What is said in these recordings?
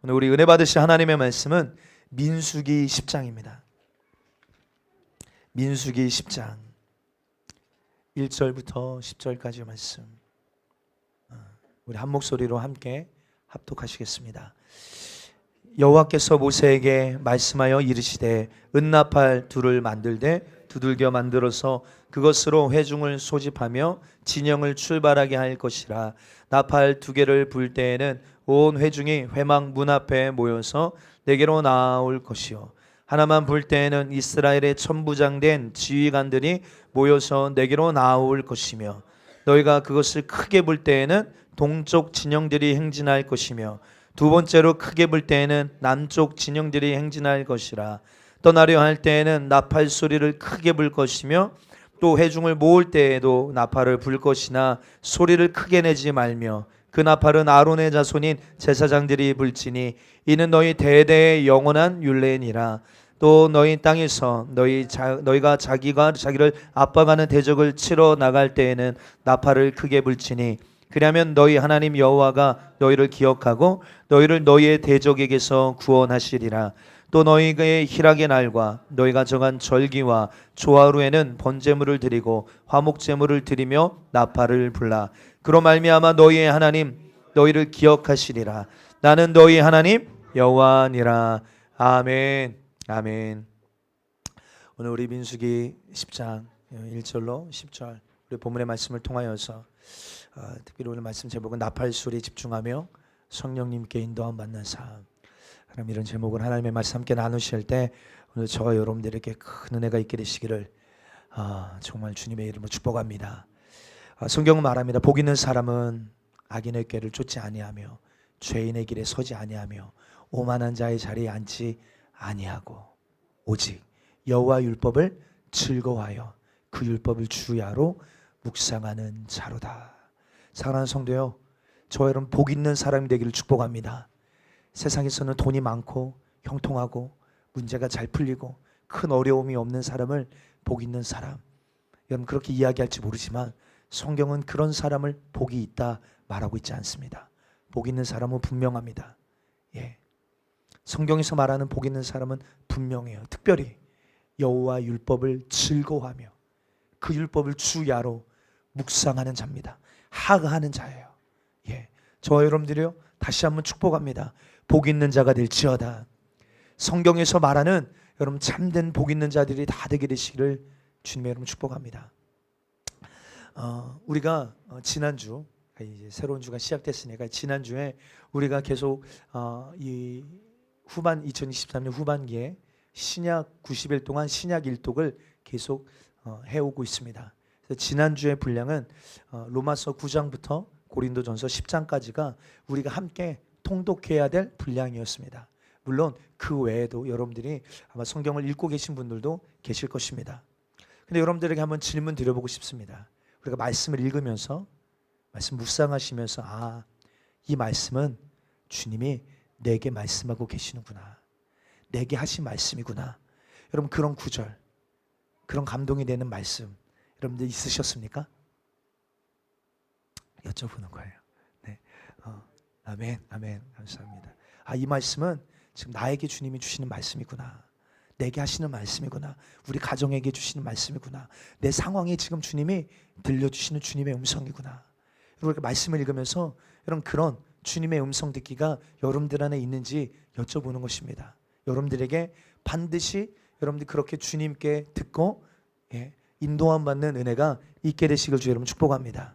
오늘 우리 은혜 받으실 하나님의 말씀은 민수기 10장입니다. 민수기 10장 1절부터 10절까지 말씀, 우리 한 목소리로 함께 합독하시겠습니다. 여호와께서 모세에게 말씀하여 이르시되 은나팔 둘을 만들되 두들겨 만들어서 그것으로 회중을 소집하며 진영을 출발하게 할 것이라. 나팔 두 개를 불 때에는 온 회중이 회막 문 앞에 모여서 내게로 나올 것이요, 하나만 불 때에는 이스라엘의 천부장된 지휘관들이 모여서 내게로 나올 것이며, 너희가 그것을 크게 불 때에는 동쪽 진영들이 행진할 것이며, 두 번째로 크게 불 때에는 남쪽 진영들이 행진할 것이라. 떠나려 할 때에는 나팔 소리를 크게 불 것이며, 또 회중을 모을 때에도 나팔을 불 것이나 소리를 크게 내지 말며, 그 나팔은 아론의 자손인 제사장들이 불지니 이는 너희 대대의 영원한 율례니라. 또 너희 땅에서 너희가 자기를 압박하는 대적을 치러 나갈 때에는 나팔을 크게 불지니, 그러면 너희 하나님 여호와가 너희를 기억하고 너희를 너희의 대적에게서 구원하시리라. 또 너희의 희락의 날과 너희가 정한 절기와 조화루에는 번제물을 드리고 화목제물을 드리며 나팔을 불라. 그로 말미암아 너희의 하나님 너희를 기억하시리라. 나는 너희 하나님 여호와니라. 아멘. 아멘. 오늘 우리 민수기 10장 1절로 10절 우리 본문의 말씀을 통하여서 특별히 오늘 말씀 제목은 나팔 소리에 집중하며 성령님께 인도함 받는 삶. 그럼 이런 제목을 하나님의 말씀 함께 나누실 때 오늘 저와 여러분들에게 큰 은혜가 있게 되시기를 정말 주님의 이름으로 축복합니다. 성경은 말합니다. 복 있는 사람은 악인의 꾀를 쫓지 아니하며 죄인의 길에 서지 아니하며 오만한 자의 자리에 앉지 아니하고 오직 여호와 율법을 즐거워하여 그 율법을 주야로 묵상하는 자로다. 사랑하는 성도요, 저와 여러분 복 있는 사람이 되기를 축복합니다. 세상에서는 돈이 많고 형통하고 문제가 잘 풀리고 큰 어려움이 없는 사람을 복 있는 사람, 여러분 그렇게 이야기할지 모르지만 성경은 그런 사람을 복이 있다 말하고 있지 않습니다. 복 있는 사람은 분명합니다. 성경에서 말하는 복 있는 사람은 분명해요. 특별히 여호와 율법을 즐거워하며 그 율법을 주야로 묵상하는 자입니다. 하가하는 자예요. 저와 여러분들이요, 다시 한번 축복합니다. 복 있는 자가 될지어다. 성경에서 말하는 여러분 참된 복 있는 자들이 다 되게 되시기를 주님의 이름으로 축복합니다. 우리가 지난주 이제 새로운 주가 시작됐으니까 지난주에 우리가 계속 이 후반 2023년 후반기에 신약 90일 동안 신약 일독을 계속 해오고 있습니다. 그래서 지난주의 분량은 로마서 9장부터 고린도전서 10장까지가 우리가 함께 통독해야 될 분량이었습니다. 물론 그 외에도 여러분들이 아마 성경을 읽고 계신 분들도 계실 것입니다. 근데 여러분들에게 한번 질문 드려보고 싶습니다. 우리가 말씀을 읽으면서 말씀 묵상하시면서 이 말씀은 주님이 내게 말씀하고 계시는구나, 내게 하신 말씀이구나, 여러분 그런 구절, 그런 감동이 되는 말씀 여러분들 있으셨습니까? 여쭤보는 거예요. 네. 아멘, 아멘, 감사합니다. 이 말씀은 지금 나에게 주님이 주시는 말씀이구나, 내게 하시는 말씀이구나, 우리 가정에게 주시는 말씀이구나, 내 상황에 지금 주님이 들려주시는 주님의 음성이구나. 이렇게 말씀을 읽으면서 여러분 그런 주님의 음성 듣기가 여러분들 안에 있는지 여쭤보는 것입니다. 여러분들에게 반드시 여러분들 그렇게 주님께 듣고 인도함 받는 은혜가 있게 되시길 주 여러분 축복합니다.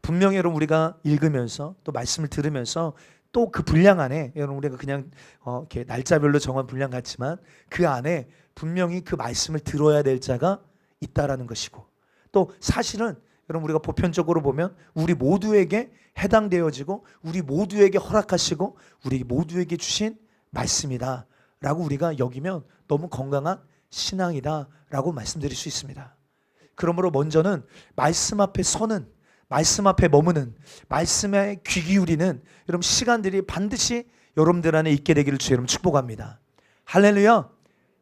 분명히 여러분 우리가 읽으면서 또 말씀을 들으면서 또 그 분량 안에 여러분 우리가 그냥 이렇게 날짜별로 정한 분량 같지만 그 안에 분명히 그 말씀을 들어야 될 자가 있다라는 것이고, 또 사실은 여러분 우리가 보편적으로 보면 우리 모두에게 해당되어지고 우리 모두에게 허락하시고 우리 모두에게 주신 말씀이다 라고 우리가 여기면 너무 건강한 신앙이다 라고 말씀드릴 수 있습니다. 그러므로 먼저는 말씀 앞에 서는, 말씀 앞에 머무는, 말씀에 귀 기울이는 여러분 시간들이 반드시 여러분들 안에 있게 되기를 주 여러분 축복합니다. 할렐루야,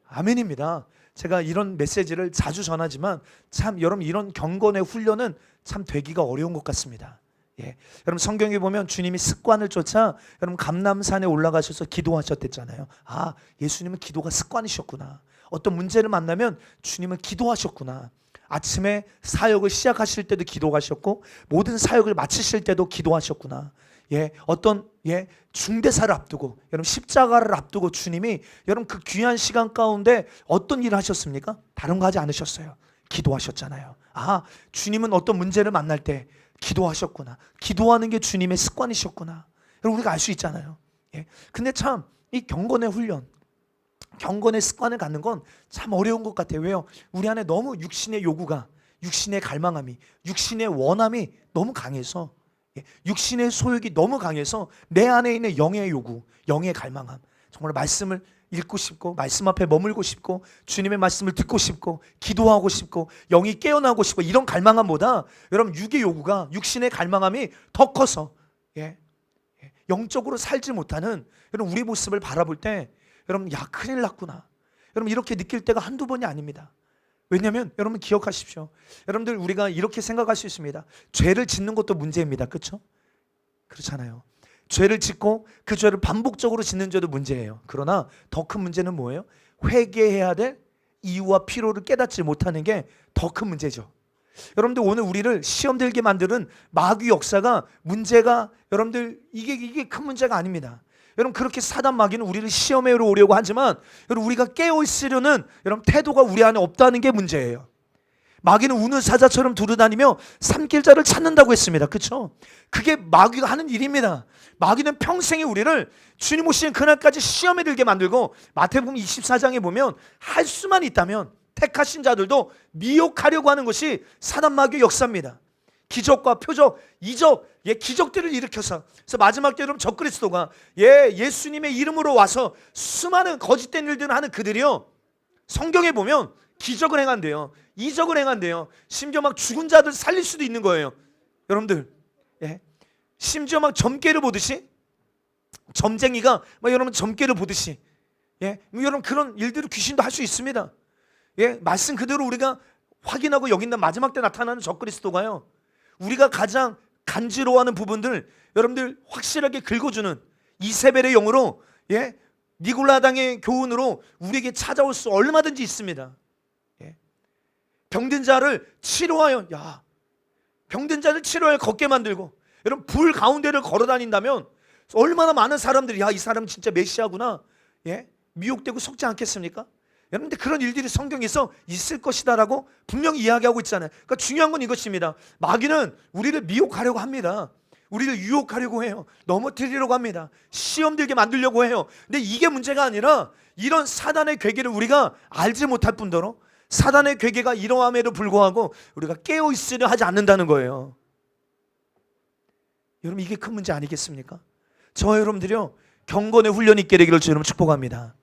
아멘입니다. 제가 이런 메시지를 자주 전하지만 참 여러분 이런 경건의 훈련은 참 되기가 어려운 것 같습니다. 예. 여러분 성경에 보면 주님이 습관을 쫓아 여러분 감람산에 올라가셔서 기도하셨댔잖아요. 아, 예수님은 기도가 습관이셨구나. 어떤 문제를 만나면 주님은 기도하셨구나. 아침에 사역을 시작하실 때도 기도하셨고 모든 사역을 마치실 때도 기도하셨구나. 예, 어떤 중대사를 앞두고 여러분 십자가를 앞두고 주님이 여러분 그 귀한 시간 가운데 어떤 일을 하셨습니까? 다른 거 하지 않으셨어요. 기도하셨잖아요. 아, 주님은 어떤 문제를 만날 때 기도하셨구나. 기도하는 게 주님의 습관이셨구나. 여러분 우리가 알 수 있잖아요. 예. 근데 참 이 경건의 훈련, 경건의 습관을 갖는 건 참 어려운 것 같아요. 왜요? 우리 안에 너무 육신의 요구가, 육신의 갈망함이, 육신의 원함이 너무 강해서, 육신의 소욕이 너무 강해서 내 안에 있는 영의 요구, 영의 갈망함, 정말 말씀을 읽고 싶고 말씀 앞에 머물고 싶고 주님의 말씀을 듣고 싶고 기도하고 싶고 영이 깨어나고 싶고 이런 갈망함보다 여러분 육의 요구가, 육신의 갈망함이 더 커서 영적으로 살지 못하는 여러분 우리 모습을 바라볼 때 여러분 야 큰일 났구나. 여러분 이렇게 느낄 때가 한두 번이 아닙니다. 왜냐하면 여러분 기억하십시오. 여러분들 우리가 이렇게 생각할 수 있습니다. 죄를 짓는 것도 문제입니다. 그렇죠? 그렇잖아요. 죄를 짓고 그 죄를 반복적으로 짓는 죄도 문제예요. 그러나 더 큰 문제는 뭐예요? 회개해야 될 이유와 필요를 깨닫지 못하는 게 더 큰 문제죠. 여러분들 오늘 우리를 시험 들게 만드는 마귀 역사가 문제가 여러분들 이게 큰 문제가 아닙니다. 여러분 그렇게 사단 마귀는 우리를 시험에 오려고 하지만 여러분 우리가 깨어 있으려는 여러분 태도가 우리 안에 없다는 게 문제예요. 마귀는 우는 사자처럼 두루다니며 삼킬 자를 찾는다고 했습니다. 그렇죠? 그게 마귀가 하는 일입니다. 마귀는 평생에 우리를 주님 오시는 그날까지 시험에 들게 만들고 마태복음 24장에 보면 할 수만 있다면 택하신 자들도 미혹하려고 하는 것이 사단 마귀의 역사입니다. 기적과 표적, 이적, 기적들을 일으켜서 그래서 마지막 때 여러분 적그리스도가 예수님의 이름으로 와서 수많은 거짓된 일들을 하는 그들이요 성경에 보면 기적을 행한대요. 이적을 행한대요. 심지어 막 죽은 자들 살릴 수도 있는 거예요. 여러분들 심지어 막 점괘를 보듯이 점쟁이가 막 여러분 점괘를 보듯이 여러분 그런 일들을 귀신도 할 수 있습니다. 말씀 그대로 우리가 확인하고 여긴다. 마지막 때 나타나는 적그리스도가요 우리가 가장 간지러워하는 부분들 여러분들 확실하게 긁어주는 이세벨의 영으로 니골라당의 교훈으로 우리에게 찾아올 수 얼마든지 있습니다. 병든 자를 치료하여 병든 자를 치료하여 걷게 만들고 여러분 불 가운데를 걸어 다닌다면 얼마나 많은 사람들이 이 사람 진짜 메시아구나 미혹되고 속지 않겠습니까? 여러분들 그런 일들이 성경에서 있을 것이다라고 분명히 이야기하고 있잖아요. 그러니까 중요한 건 이것입니다. 마귀는 우리를 미혹하려고 합니다. 우리를 유혹하려고 해요. 넘어뜨리려고 합니다. 시험 들게 만들려고 해요. 근데 이게 문제가 아니라 이런 사단의 괴계를 우리가 알지 못할 뿐더러 사단의 괴계가 이러함에도 불구하고 우리가 깨어있으려 하지 않는다는 거예요. 여러분 이게 큰 문제 아니겠습니까? 저와 여러분들이요 경건의 훈련이 있게 되기를 주님 축복합니다.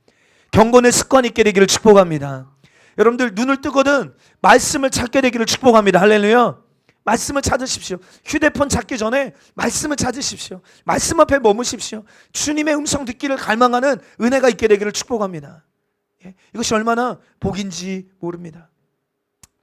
경건의 습관이 있게 되기를 축복합니다. 여러분들 눈을 뜨거든 말씀을 찾게 되기를 축복합니다. 할렐루야. 말씀을 찾으십시오. 휴대폰 찾기 전에 말씀을 찾으십시오. 말씀 앞에 머무십시오. 주님의 음성 듣기를 갈망하는 은혜가 있게 되기를 축복합니다. 이것이 얼마나 복인지 모릅니다.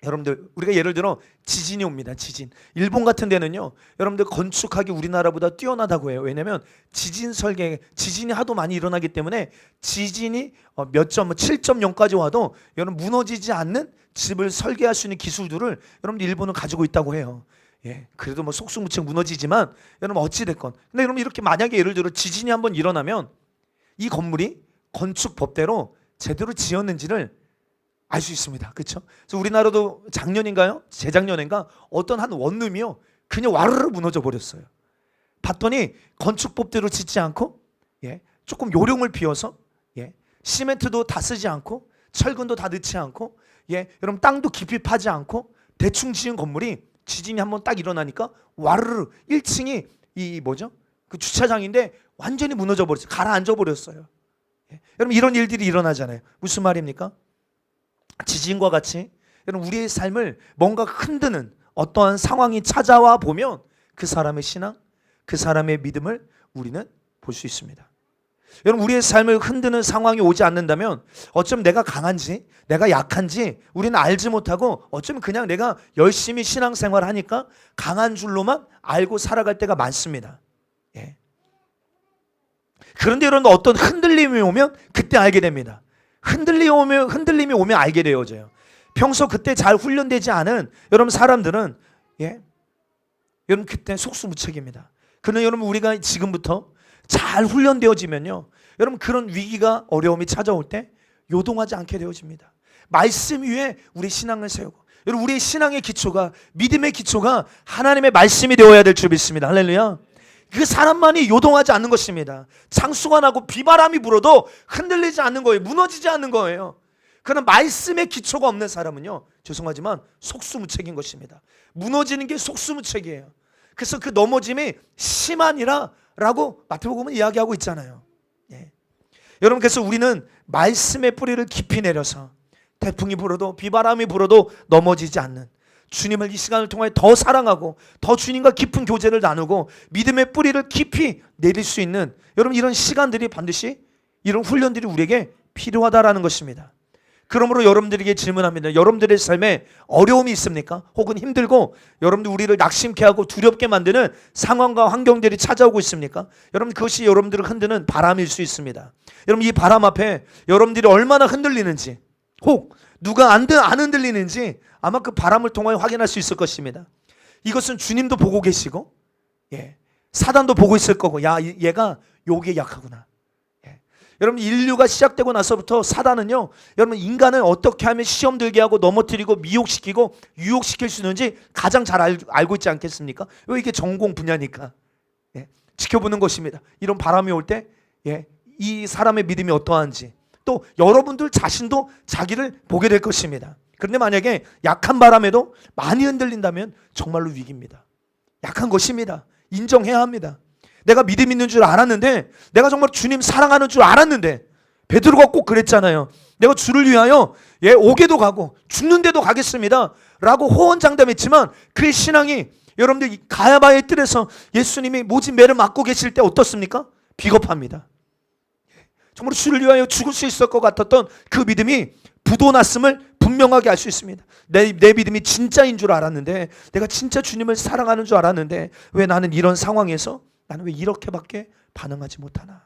여러분들 우리가 예를 들어 지진이 옵니다. 지진. 일본 같은 데는요 여러분들 건축하기 우리나라보다 뛰어나다고 해요. 왜냐하면 지진 설계, 지진이 하도 많이 일어나기 때문에 지진이 몇 점, 7.0까지 와도 여러분 무너지지 않는 집을 설계할 수 있는 기술들을 여러분들 일본은 가지고 있다고 해요. 그래도 뭐 속수무책 무너지지만 여러분 어찌됐건 근데 여러분 이렇게 만약에 예를 들어 지진이 한번 일어나면 이 건물이 건축 법대로 제대로 지었는지를 알 수 있습니다. 그렇죠? 그래서 우리나라도 작년인가요? 재작년인가 어떤 한 원룸이요 그냥 와르르 무너져 버렸어요. 봤더니 건축법대로 짓지 않고 조금 요령을 비워서 시멘트도 다 쓰지 않고 철근도 다 넣지 않고 여러분 땅도 깊이 파지 않고 대충 지은 건물이 지진이 한번 딱 일어나니까 와르르 1층이 그 주차장인데 완전히 무너져 버렸어요. 가라앉아 버렸어요. 여러분 이런 일들이 일어나잖아요. 무슨 말입니까? 지진과 같이 여러분 우리의 삶을 뭔가 흔드는 어떠한 상황이 찾아와 보면 그 사람의 신앙, 그 사람의 믿음을 우리는 볼 수 있습니다. 여러분, 우리의 삶을 흔드는 상황이 오지 않는다면 어쩌면 내가 강한지 내가 약한지 우리는 알지 못하고 어쩌면 그냥 내가 열심히 신앙생활을 하니까 강한 줄로만 알고 살아갈 때가 많습니다. 예. 그런데 여러분, 어떤 흔들림이 오면 그때 알게 됩니다. 흔들림이 오면 알게 되어져요. 평소 그때 잘 훈련되지 않은 여러분 사람들은 여러분 그때 속수무책입니다. 그러나 여러분, 우리가 지금부터 잘 훈련되어지면요, 여러분 그런 위기가 어려움이 찾아올 때 요동하지 않게 되어집니다. 말씀 위에 우리 신앙을 세우고, 여러분 우리의 신앙의 기초가, 믿음의 기초가 하나님의 말씀이 되어야 될 줄 믿습니다. 할렐루야. 그 사람만이 요동하지 않는 것입니다. 창수가 나고 비바람이 불어도 흔들리지 않는 거예요. 무너지지 않는 거예요. 그러나 말씀의 기초가 없는 사람은요, 죄송하지만 속수무책인 것입니다. 무너지는 게 속수무책이에요. 그래서 그 넘어짐이 심하니라 라고 마태복음은 이야기하고 있잖아요. 예. 여러분, 그래서 우리는 말씀의 뿌리를 깊이 내려서 태풍이 불어도 비바람이 불어도 넘어지지 않는, 주님을 이 시간을 통해 더 사랑하고 더 주님과 깊은 교제를 나누고 믿음의 뿌리를 깊이 내릴 수 있는, 여러분 이런 시간들이 반드시, 이런 훈련들이 우리에게 필요하다라는 것입니다. 그러므로 여러분들에게 질문합니다. 여러분들의 삶에 어려움이 있습니까? 혹은 힘들고 여러분들 우리를 낙심케 하고 두렵게 만드는 상황과 환경들이 찾아오고 있습니까? 여러분, 그것이 여러분들을 흔드는 바람일 수 있습니다. 여러분, 이 바람 앞에 여러분들이 얼마나 흔들리는지, 혹 누가 안 흔들리는지 아마 그 바람을 통하여 확인할 수 있을 것입니다. 이것은 주님도 보고 계시고, 사단도 보고 있을 거고, 야, 얘가 요게 약하구나. 여러분, 인류가 시작되고 나서부터 사단은요, 여러분 인간을 어떻게 하면 시험 들게 하고 넘어뜨리고 미혹시키고 유혹시킬 수 있는지 가장 잘 알고 있지 않겠습니까? 왜? 이게 전공 분야니까. 지켜보는 것입니다. 이런 바람이 올 때 이 사람의 믿음이 어떠한지, 또 여러분들 자신도 자기를 보게 될 것입니다. 그런데 만약에 약한 바람에도 많이 흔들린다면 정말로 위기입니다. 약한 것입니다. 인정해야 합니다. 내가 믿음 있는 줄 알았는데, 내가 정말 주님 사랑하는 줄 알았는데, 베드로가 꼭 그랬잖아요. 내가 주를 위하여 옥에도 가고 죽는데도 가겠습니다 라고 호언장담했지만, 그의 신앙이, 여러분들 가야바의 뜰에서 예수님이 모진 매를 맞고 계실 때 어떻습니까? 비겁합니다. 정말 주를 위하여 죽을 수 있을 것 같았던 그 믿음이 부도났음을 분명하게 알 수 있습니다. 내 믿음이 진짜인 줄 알았는데, 내가 진짜 주님을 사랑하는 줄 알았는데, 왜 나는 이런 상황에서 나는 왜 이렇게밖에 반응하지 못하나?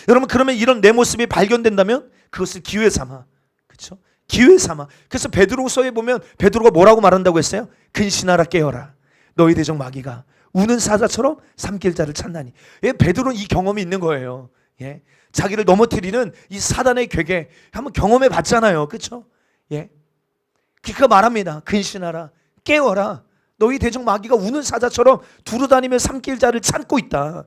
여러분, 그러면 이런 내 모습이 발견된다면 그것을 기회 삼아, 그렇죠? 기회 삼아. 그래서 베드로서에 보면 베드로가 뭐라고 말한다고 했어요? 근신하라, 깨어라. 너희 대적 마귀가 우는 사자처럼 삼킬 자를 찾나니. 베드로는 이 경험이 있는 거예요. 자기를 넘어뜨리는 이 사단의 괴계 한번 경험해 봤잖아요, 그렇죠? 그가 말합니다. 근신하라, 깨어라. 너희 대적 마귀가 우는 사자처럼 두루다니며 삼킬 자를 찾고 있다.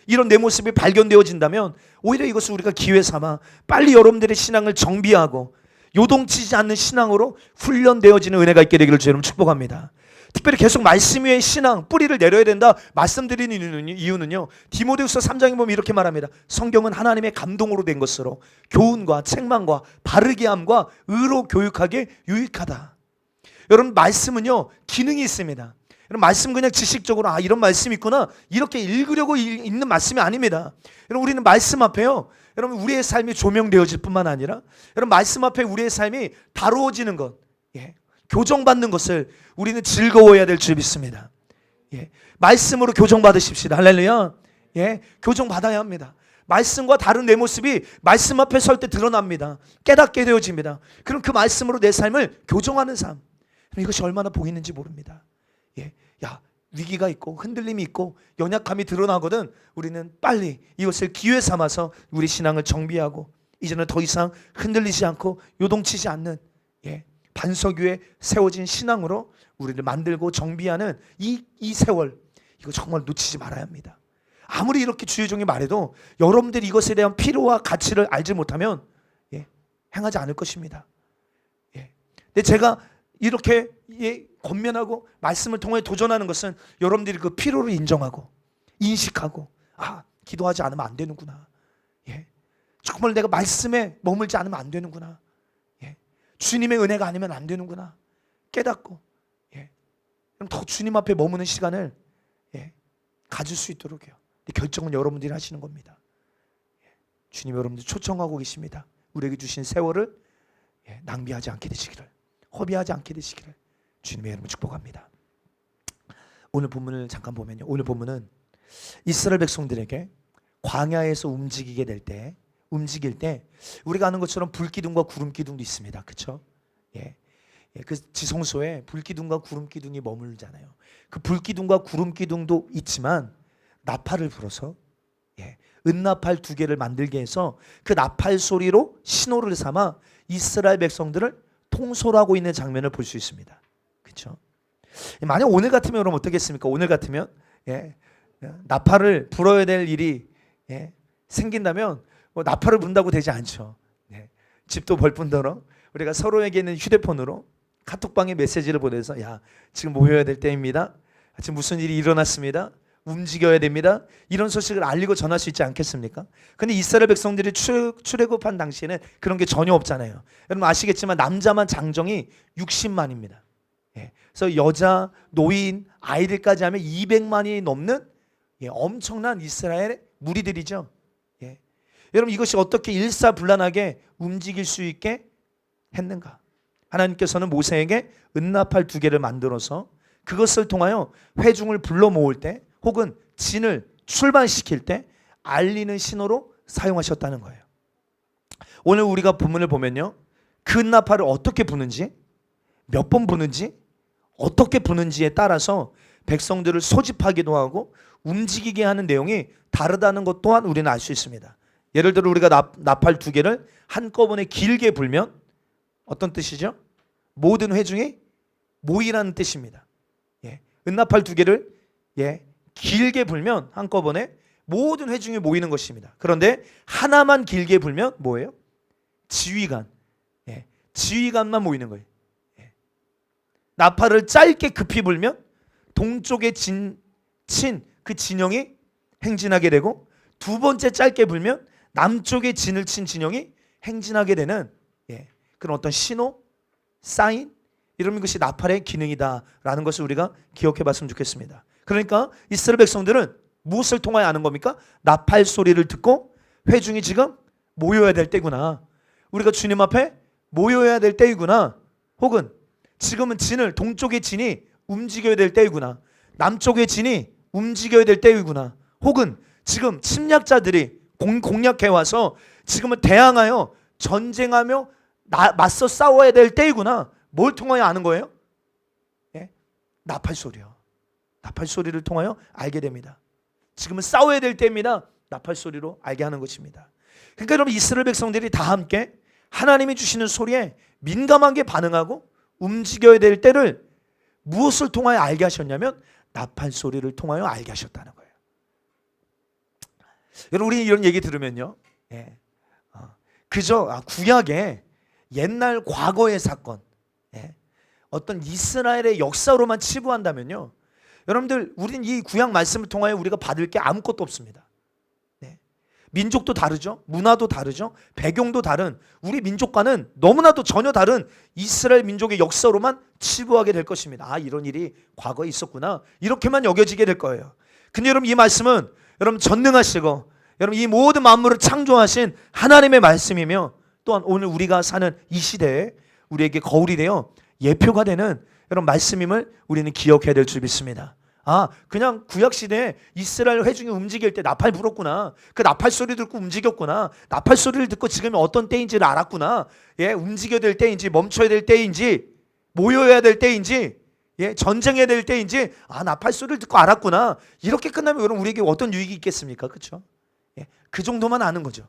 이런 내 모습이 발견되어진다면 오히려 이것을 우리가 기회 삼아 빨리 여러분들의 신앙을 정비하고 요동치지 않는 신앙으로 훈련되어지는 은혜가 있게 되기를 주님 축복합니다. 특별히 계속 말씀 위에 신앙 뿌리를 내려야 된다 말씀드리는 이유는요, 디모데후서 3장에 보면 이렇게 말합니다. 성경은 하나님의 감동으로 된 것으로 교훈과 책망과 바르게 함과 의로 교육하기에 유익하다. 여러분, 말씀은요 기능이 있습니다. 여러분, 말씀 그냥 지식적으로 이런 말씀이 있구나 이렇게 읽으려고 읽는 말씀이 아닙니다. 여러분, 우리는 말씀 앞에요, 여러분 우리의 삶이 조명되어질 뿐만 아니라 여러분 말씀 앞에 우리의 삶이 다루어지는 것, 교정받는 것을 우리는 즐거워해야 될 줄 믿습니다. 말씀으로 교정받으십시다. 할렐루야. 교정받아야 합니다. 말씀과 다른 내 모습이 말씀 앞에 설 때 드러납니다. 깨닫게 되어집니다. 그럼 그 말씀으로 내 삶을 교정하는 삶, 이것이 얼마나 보이는지 모릅니다. 위기가 있고 흔들림이 있고 연약함이 드러나거든 우리는 빨리 이것을 기회 삼아서 우리 신앙을 정비하고 이제는 더 이상 흔들리지 않고 요동치지 않는 반석 위에 세워진 신앙으로 우리를 만들고 정비하는 이 세월, 이거 정말 놓치지 말아야 합니다. 아무리 이렇게 주의 종이 말해도 여러분들이 이것에 대한 필요와 가치를 알지 못하면 행하지 않을 것입니다. 근데 제가 이렇게 권면하고 말씀을 통해 도전하는 것은 여러분들이 그 필요를 인정하고 인식하고 기도하지 않으면 안 되는구나. 정말 내가 말씀에 머물지 않으면 안 되는구나. 주님의 은혜가 아니면 안 되는구나. 깨닫고 그럼 더 주님 앞에 머무는 시간을 가질 수 있도록요. 이 결정은 여러분들이 하시는 겁니다. 주님 여러분들 초청하고 계십니다. 우리에게 주신 세월을 낭비하지 않게 되시기를, 허비하지 않게 되시기를 주님의 이름으로 축복합니다. 오늘 본문을 잠깐 보면요, 오늘 본문은 이스라엘 백성들에게 광야에서 움직일 때 우리가 아는 것처럼 불기둥과 구름기둥도 있습니다. 그렇죠? 그 지성소에 불기둥과 구름기둥이 머물잖아요. 그 불기둥과 구름기둥도 있지만 나팔을 불어서 은나팔 2개를 만들게 해서 그 나팔 소리로 신호를 삼아 이스라엘 백성들을 통솔하고 있는 장면을 볼 수 있습니다. 그렇죠? 만약 오늘 같으면 그럼 어떻겠습니까? 오늘 같으면 나팔을 불어야 될 일이 생긴다면 뭐 나팔을 분다고 되지 않죠. 집도 벌 뿐더러 우리가 서로에게는 휴대폰으로 카톡방에 메시지를 보내서 야, 지금 모여야 될 때입니다. 지금 무슨 일이 일어났습니다. 움직여야 됩니다. 이런 소식을 알리고 전할 수 있지 않겠습니까? 근데 이스라엘 백성들이 출애굽한 당시에는 그런 게 전혀 없잖아요. 여러분 아시겠지만 남자만 장정이 60만입니다. 그래서 여자, 노인, 아이들까지 하면 200만이 넘는 엄청난 이스라엘 무리들이죠. 여러분 이것이 어떻게 일사불란하게 움직일 수 있게 했는가? 하나님께서는 모세에게 은나팔 2개를 만들어서 그것을 통하여 회중을 불러 모을 때 혹은 진을 출발시킬 때 알리는 신호로 사용하셨다는 거예요. 오늘 우리가 본문을 보면요, 그 은나팔을 어떻게 부는지, 몇 번 부는지, 어떻게 부는지에 따라서 백성들을 소집하기도 하고 움직이게 하는 내용이 다르다는 것 또한 우리는 알 수 있습니다. 예를 들어 우리가 나팔 2개를 한꺼번에 길게 불면 어떤 뜻이죠? 모든 회중이 모이라는 뜻입니다. 은나팔 2개를 길게 불면 한꺼번에 모든 회중이 모이는 것입니다. 그런데 하나만 길게 불면 뭐예요? 지휘관. 지휘관만 모이는 거예요. 나팔을 짧게 급히 불면 동쪽에 친 그 진영이 행진하게 되고, 두 번째 짧게 불면 남쪽에 진을 친 진영이 행진하게 되는 그런 어떤 신호, 사인, 이런 것이 나팔의 기능이다라는 것을 우리가 기억해 봤으면 좋겠습니다. 그러니까 이스라엘 백성들은 무엇을 통하여 아는 겁니까? 나팔 소리를 듣고 회중이 지금 모여야 될 때구나, 우리가 주님 앞에 모여야 될 때이구나, 혹은 지금은 진을, 동쪽의 진이 움직여야 될 때이구나, 남쪽의 진이 움직여야 될 때이구나, 혹은 지금 침략자들이 공략해와서 지금은 대항하여 전쟁하며 맞서 싸워야 될 때이구나. 뭘 통하여 아는 거예요? 나팔 소리요. 나팔 소리를 통하여 알게 됩니다. 지금은 싸워야 될 때입니다. 나팔 소리로 알게 하는 것입니다. 그러니까 여러분 이스라엘 백성들이 다 함께 하나님이 주시는 소리에 민감하게 반응하고 움직여야 될 때를 무엇을 통하여 알게 하셨냐면 나팔 소리를 통하여 알게 하셨다는 거예요. 여러분 우리 이런 얘기 들으면요, 그저 구약의 옛날 과거의 사건, 어떤 이스라엘의 역사로만 치부한다면요, 여러분들 우리는 이 구약 말씀을 통하여 우리가 받을 게 아무것도 없습니다. 민족도 다르죠, 문화도 다르죠, 배경도 다른 우리 민족과는 너무나도 전혀 다른 이스라엘 민족의 역사로만 치부하게 될 것입니다. 아, 이런 일이 과거에 있었구나, 이렇게만 여겨지게 될 거예요. 근데 여러분 이 말씀은 여러분 전능하시고 여러분 이 모든 만물을 창조하신 하나님의 말씀이며, 또한 오늘 우리가 사는 이 시대에 우리에게 거울이 되어 예표가 되는 여러분 말씀임을 우리는 기억해야 될 줄 믿습니다. 아, 그냥 구약시대에 이스라엘 회중이 움직일 때 나팔 불었구나, 그 나팔 소리 듣고 움직였구나, 나팔 소리를 듣고 지금이 어떤 때인지를 알았구나, 움직여야 될 때인지 멈춰야 될 때인지 모여야 될 때인지 전쟁해야 될 때인지, 아, 나팔 소리를 듣고 알았구나, 이렇게 끝나면 여러분 우리에게 어떤 유익이 있겠습니까? 그렇죠? 그 정도만 아는 거죠.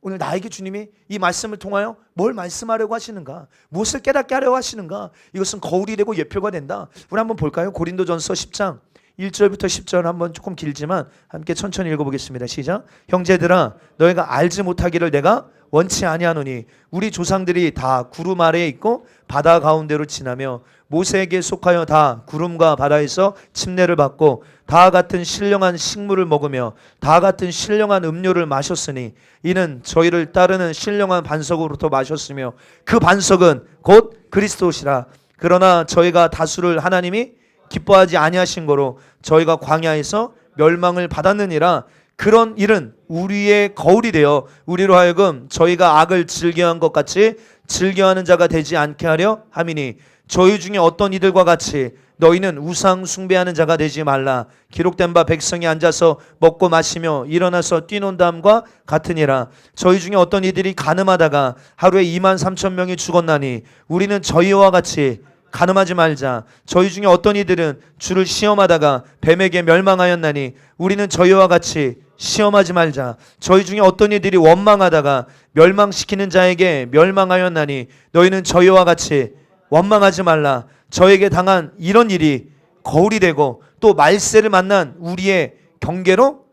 오늘 나에게 주님이 이 말씀을 통하여 뭘 말씀하려고 하시는가, 무엇을 깨닫게 하려고 하시는가, 이것은 거울이 되고 예표가 된다. 우리 한번 볼까요? 고린도전서 10장 1절부터 10절 한번 조금 길지만 함께 천천히 읽어보겠습니다. 시작. 형제들아, 너희가 알지 못하기를 내가 원치 아니하노니 우리 조상들이 다 구름 아래에 있고 바다 가운데로 지나며 모세에게 속하여 다 구름과 바다에서 침례를 받고 다 같은 신령한 식물을 먹으며 다 같은 신령한 음료를 마셨으니 이는 저희를 따르는 신령한 반석으로부터 마셨으며 그 반석은 곧 그리스도시라. 그러나 저희가 다수를 하나님이 기뻐하지 아니하신 거로 저희가 광야에서 멸망을 받았느니라. 그런 일은 우리의 거울이 되어 우리로 하여금 저희가 악을 즐겨한 것 같이 즐겨하는 자가 되지 않게 하려 함이니 저희 중에 어떤 이들과 같이 너희는 우상 숭배하는 자가 되지 말라. 기록된 바 백성이 앉아서 먹고 마시며 일어나서 뛰논다함과 같으니라. 저희 중에 어떤 이들이 가늠하다가 하루에 23,000명이 죽었나니 우리는 저희와 같이 가늠하지 말자. 저희 중에 어떤 이들은 주를 시험하다가 뱀에게 멸망하였나니 우리는 저희와 같이 시험하지 말자. 저희 중에 어떤 이들이 원망하다가 멸망시키는 자에게 멸망하였나니 너희는 저희와 같이 원망하지 말라. 저에게 당한 이런 일이 거울이 되고 또 말세를 만난 우리의 경계로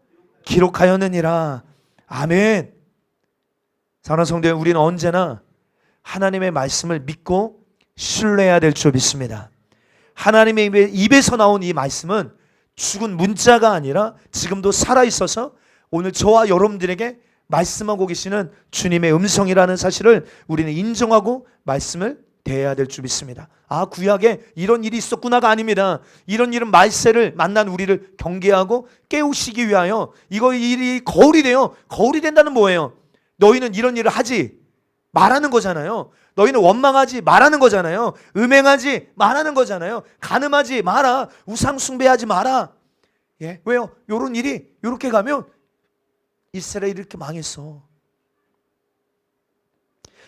기록하였느니라. 아멘. 사랑하는 성도 여러분, 우리는 언제나 하나님의 말씀을 믿고 신뢰해야 될 줄 믿습니다. 하나님의 입에서 나온 이 말씀은 죽은 문자가 아니라 지금도 살아있어서 오늘 저와 여러분들에게 말씀하고 계시는 주님의 음성이라는 사실을 우리는 인정하고 말씀을 대해야 될 줄 믿습니다. 아, 구약에 이런 일이 있었구나가 아닙니다. 이런 일은 말세를 만난 우리를 경계하고 깨우시기 위하여 이거 일이 거울이 돼요. 거울이 된다는 뭐예요? 너희는 이런 일을 하지 말하는 거잖아요. 너희는 원망하지 말하는 거잖아요. 음행하지 말하는 거잖아요. 간음하지 마라. 우상 숭배하지 마라. 예, 왜요? 이런 일이 이렇게 가면 이스라엘이 이렇게 망했어.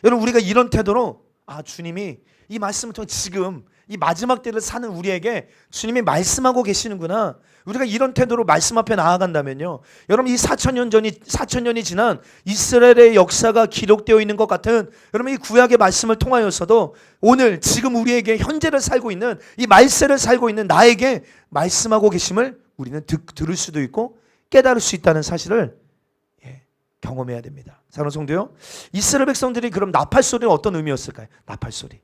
여러분, 우리가 이런 태도로 주님이 이 말씀을 통해 지금 이 마지막 때를 사는 우리에게 주님이 말씀하고 계시는구나. 우리가 이런 태도로 말씀 앞에 나아간다면요, 여러분, 이 4,000년이 지난 이스라엘의 역사가 기록되어 있는 것 같은 여러분 이 구약의 말씀을 통하여서도 오늘 지금 우리에게 현재를 살고 있는 이 말세를 살고 있는 나에게 말씀하고 계심을 우리는 들을 수도 있고 깨달을 수 있다는 사실을 경험해야 됩니다. 사랑하는 성도요, 이스라엘 백성들이 그럼 나팔 소리는 어떤 의미였을까요? 나팔 소리.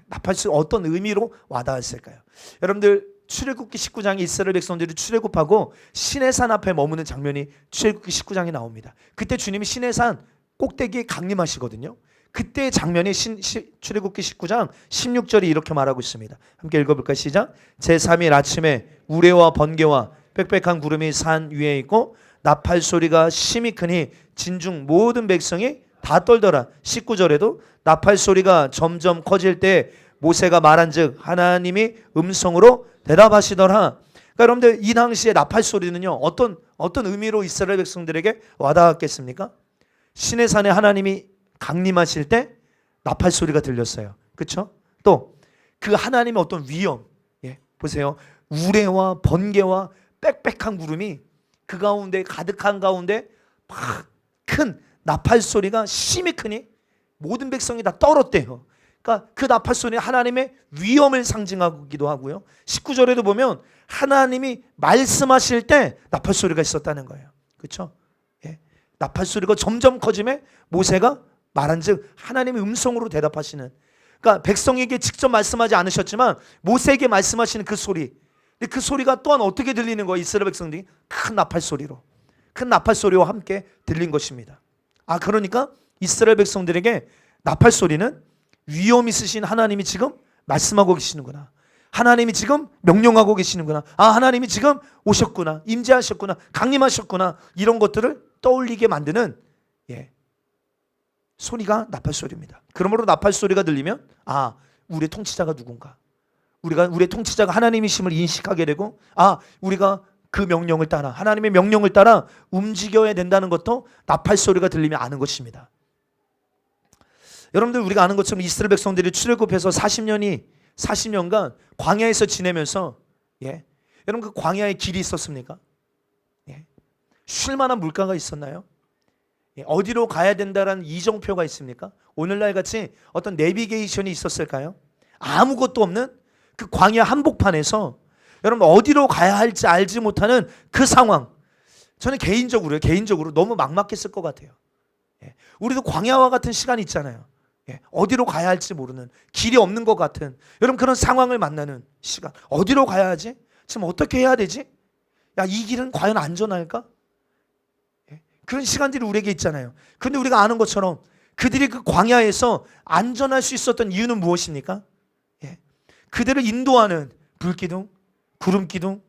나팔 소리 어떤 의미로 와닿았을까요? 여러분들 출애굽기 19장에 이스라엘 백성들이 출애굽하고 시내산 앞에 머무는 장면이 출애굽기 19장에 나옵니다. 그때 주님이 시내산 꼭대기에 강림하시거든요. 그때의 장면이 출애굽기 19장 16절이 이렇게 말하고 있습니다. 함께 읽어볼까요? 시작. 제3일 아침에 우레와 번개와 빽빽한 구름이 산 위에 있고 나팔 소리가 심히 크니 진중 모든 백성이 다 떨더라. 19절에도 나팔 소리가 점점 커질 때 모세가 말한즉 하나님이 음성으로 대답하시더라. 그러니까 여러분들 이 당시에 나팔 소리는요, 어떤 의미로 이스라엘 백성들에게 와닿았겠습니까? 시내산에 하나님이 강림하실 때 나팔 소리가 들렸어요. 그렇죠? 또 그 하나님의 어떤 위엄, 보세요. 우레와 번개와 빽빽한 구름이 그 가운데 가득한 가운데 막 큰 나팔 소리가 심히 크니 모든 백성이 다 떨었대요. 그러니까 그 나팔 소리는 하나님의 위엄을 상징하기도 하고요. 19절에도 보면 하나님이 말씀하실 때 나팔 소리가 있었다는 거예요. 그렇죠? 나팔 소리가 점점 커지며 모세가 말한즉 하나님의 음성으로 대답하시는. 그러니까 백성에게 직접 말씀하지 않으셨지만 모세에게 말씀하시는 그 소리. 근데 그 소리가 또한 어떻게 들리는 거예요? 이스라엘 백성들이 큰 나팔 소리로, 큰 나팔 소리와 함께 들린 것입니다. 그러니까 이스라엘 백성들에게 나팔 소리는 위엄 있으신 하나님이 지금 말씀하고 계시는구나. 하나님이 지금 명령하고 계시는구나. 하나님이 지금 오셨구나. 임재하셨구나. 강림하셨구나. 이런 것들을 떠올리게 만드는 소리가 나팔 소리입니다. 그러므로 나팔 소리가 들리면 우리의 통치자가 누군가. 우리의 통치자가 하나님이심을 인식하게 되고 우리가 그 명령을 따라, 하나님의 명령을 따라 움직여야 된다는 것도 나팔 소리가 들리면 아는 것입니다. 여러분들, 우리가 아는 것처럼 이스라엘 백성들이 출애굽해서 40년간 광야에서 지내면서 여러분 그 광야에 길이 있었습니까? 쉴 만한 물가가 있었나요? 어디로 가야 된다라는 이정표가 있습니까? 오늘날 같이 어떤 내비게이션이 있었을까요? 아무것도 없는 그 광야 한복판에서 여러분 어디로 가야 할지 알지 못하는 그 상황, 저는 개인적으로 너무 막막했을 것 같아요. 우리도 광야와 같은 시간이 있잖아요. 어디로 가야 할지 모르는, 길이 없는 것 같은 여러분 그런 상황을 만나는 시간. 어디로 가야 하지? 지금 어떻게 해야 되지? 이 길은 과연 안전할까? 그런 시간들이 우리에게 있잖아요. 그런데 우리가 아는 것처럼 그들이 그 광야에서 안전할 수 있었던 이유는 무엇입니까? 그들을 인도하는 불기둥, 구름기둥,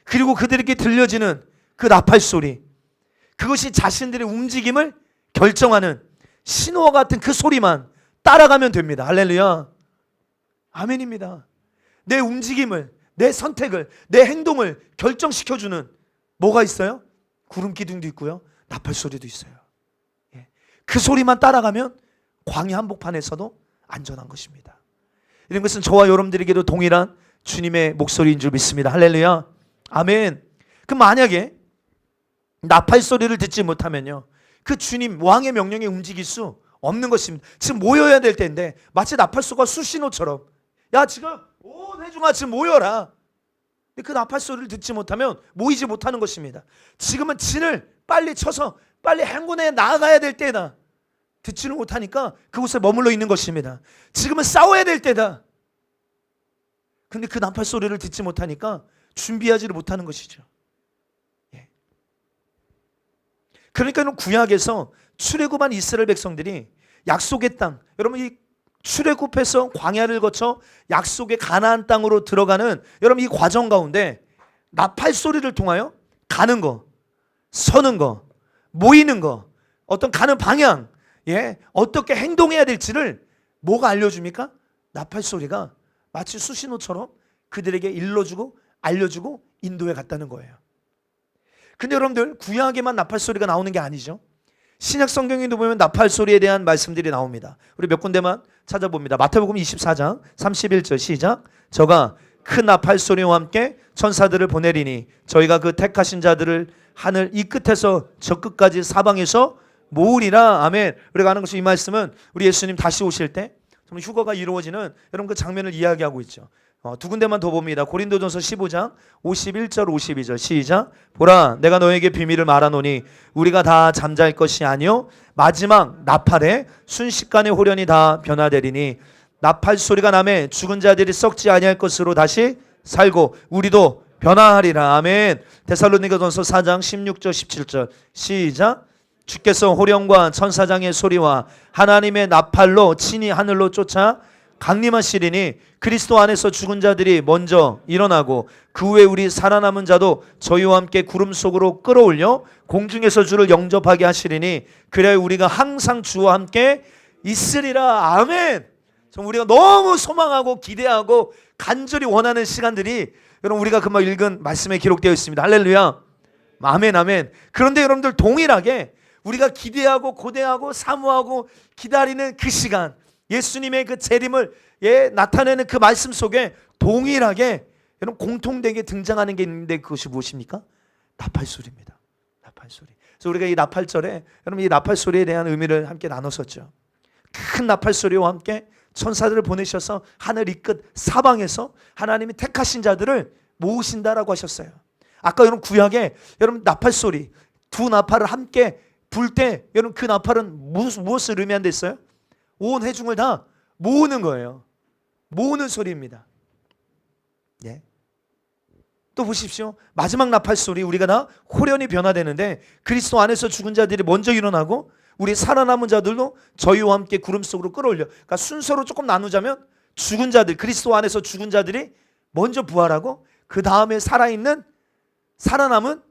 그리고 그들에게 들려지는 그 나팔 소리, 그것이 자신들의 움직임을 결정하는 신호와 같은 그 소리만 따라가면 됩니다. 할렐루야. 아멘입니다. 내 움직임을, 내 선택을, 내 행동을 결정시켜주는 뭐가 있어요? 구름 기둥도 있고요, 나팔 소리도 있어요. 그 소리만 따라가면 광야 한복판에서도 안전한 것입니다. 이런 것은 저와 여러분들에게도 동일한 주님의 목소리인 줄 믿습니다. 할렐루야. 아멘. 그럼 만약에 나팔 소리를 듣지 못하면요, 그 주님 왕의 명령에 움직일 수 없는 것입니다. 지금 모여야 될 때인데 마치 나팔소가 수신호처럼, 야 지금 온 회중아 지금 모여라. 근데 그 나팔 소리를 듣지 못하면 모이지 못하는 것입니다. 지금은 진을 빨리 쳐서 빨리 행군에 나아가야 될 때다. 듣지는 못하니까 그곳에 머물러 있는 것입니다. 지금은 싸워야 될 때다. 근데 그 나팔 소리를 듣지 못하니까 준비하지를 못하는 것이죠. 그러니까 구약에서 출애굽한 이스라엘 백성들이 약속의 땅, 여러분 이 출애굽해서 광야를 거쳐 약속의 가나안 땅으로 들어가는 여러분 이 과정 가운데 나팔 소리를 통하여 가는 거, 서는 거, 모이는 거, 어떤 가는 방향, 어떻게 행동해야 될지를 뭐가 알려줍니까? 나팔 소리가 마치 수신호처럼 그들에게 일러주고 알려주고 인도해 갔다는 거예요. 근데 여러분들 구약에만 나팔 소리가 나오는 게 아니죠. 신약 성경에도 보면 나팔 소리에 대한 말씀들이 나옵니다. 우리 몇 군데만 찾아봅니다. 마태복음 24장 31절 시작. 저가 큰 나팔 소리와 함께 천사들을 보내리니 저희가 그 택하신 자들을 하늘 이 끝에서 저 끝까지 사방에서 모으리라. 아멘. 우리가 아는 것이 이 말씀은 우리 예수님 다시 오실 때 정말 휴거가 이루어지는 여러분 그 장면을 이야기하고 있죠. 두 군데만 더 봅니다. 고린도전서 15장 51절 52절 시작. 보라 내가 너에게 비밀을 말하노니 우리가 다 잠잘 것이 아니요 마지막 나팔에 순식간에 호련히 다 변화되리니 나팔 소리가 나매 죽은 자들이 썩지 아니할 것으로 다시 살고 우리도 변화하리라. 아멘. 데살로니가전서 4장 16절 17절 시작. 주께서 호령과 천사장의 소리와 하나님의 나팔로 친히 하늘로 쫓아 강림하시리니 그리스도 안에서 죽은 자들이 먼저 일어나고 그 후에 우리 살아남은 자도 저희와 함께 구름 속으로 끌어올려 공중에서 주를 영접하게 하시리니 그래야 우리가 항상 주와 함께 있으리라. 아멘. 우리가 너무 소망하고 기대하고 간절히 원하는 시간들이 여러분 우리가 금방 읽은 말씀에 기록되어 있습니다. 할렐루야. 아멘 아멘. 그런데 여러분들 동일하게 우리가 기대하고 고대하고 사모하고 기다리는 그 시간, 예수님의 그 재림을 나타내는 그 말씀 속에 동일하게 여러분 공통되게 등장하는 게 있는데 그것이 무엇입니까? 나팔 소리입니다. 나팔 소리. 그래서 우리가 이 나팔절에 여러분 이 나팔 소리에 대한 의미를 함께 나눴었죠. 큰 나팔 소리와 함께 천사들을 보내셔서 하늘 이 끝 사방에서 하나님이 택하신 자들을 모으신다라고 하셨어요. 아까 여러분 구약에 여러분 나팔 소리 두 나팔을 함께 불 때 여러분 그 나팔은 무엇을 의미한 데 있어요? 온 회중을 다 모으는 거예요. 모으는 소리입니다. 또 보십시오. 마지막 나팔 소리 우리가 다 호련히 변화되는데 그리스도 안에서 죽은 자들이 먼저 일어나고 우리 살아남은 자들도 저희와 함께 구름 속으로 끌어올려. 그러니까 순서로 조금 나누자면 죽은 자들, 그리스도 안에서 죽은 자들이 먼저 부활하고 그 다음에 살아있는 살아남은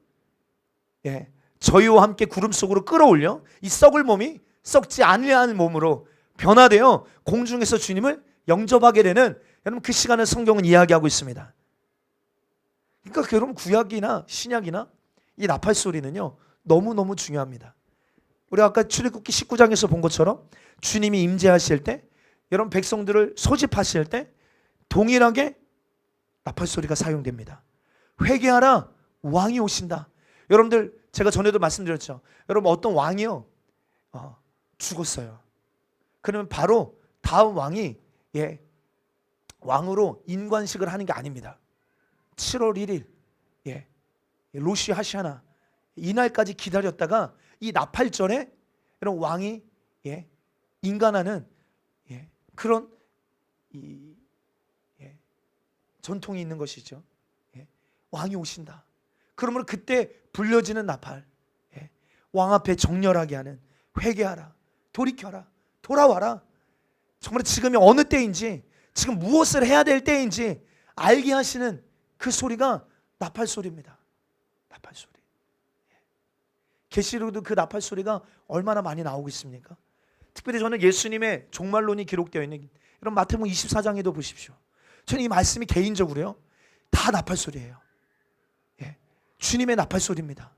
저희와 함께 구름 속으로 끌어올려 이 썩을 몸이 썩지 아니할 몸으로 변화되어 공중에서 주님을 영접하게 되는 여러분 그 시간을 성경은 이야기하고 있습니다. 그러니까 여러분 구약이나 신약이나 이 나팔 소리는요 너무너무 중요합니다. 우리 아까 출애굽기 19장에서 본 것처럼 주님이 임재하실 때 여러분 백성들을 소집하실 때 동일하게 나팔 소리가 사용됩니다. 회개하라 왕이 오신다. 여러분들 제가 전에도 말씀드렸죠. 여러분 어떤 왕이요 죽었어요. 그러면 바로 다음 왕이 왕으로 인관식을 하는 게 아닙니다. 7월 1일 로시 하샤나 이날까지 기다렸다가 이 나팔절에 여러분 왕이 인간하는 그런 전통이 있는 것이죠. 왕이 오신다. 그러면 그때 불려지는 나팔, 왕 앞에 정렬하게 하는 회개하라, 돌이켜라, 돌아와라. 정말 지금이 어느 때인지 지금 무엇을 해야 될 때인지 알게 하시는 그 소리가 나팔 소리입니다. 나팔 소리. 계시록도 그 나팔 소리가 얼마나 많이 나오고 있습니까? 특별히 저는 예수님의 종말론이 기록되어 있는 이런 마태복음 24장에도 보십시오. 저는 이 말씀이 개인적으로요, 다 나팔 소리예요. 주님의 나팔 소리입니다.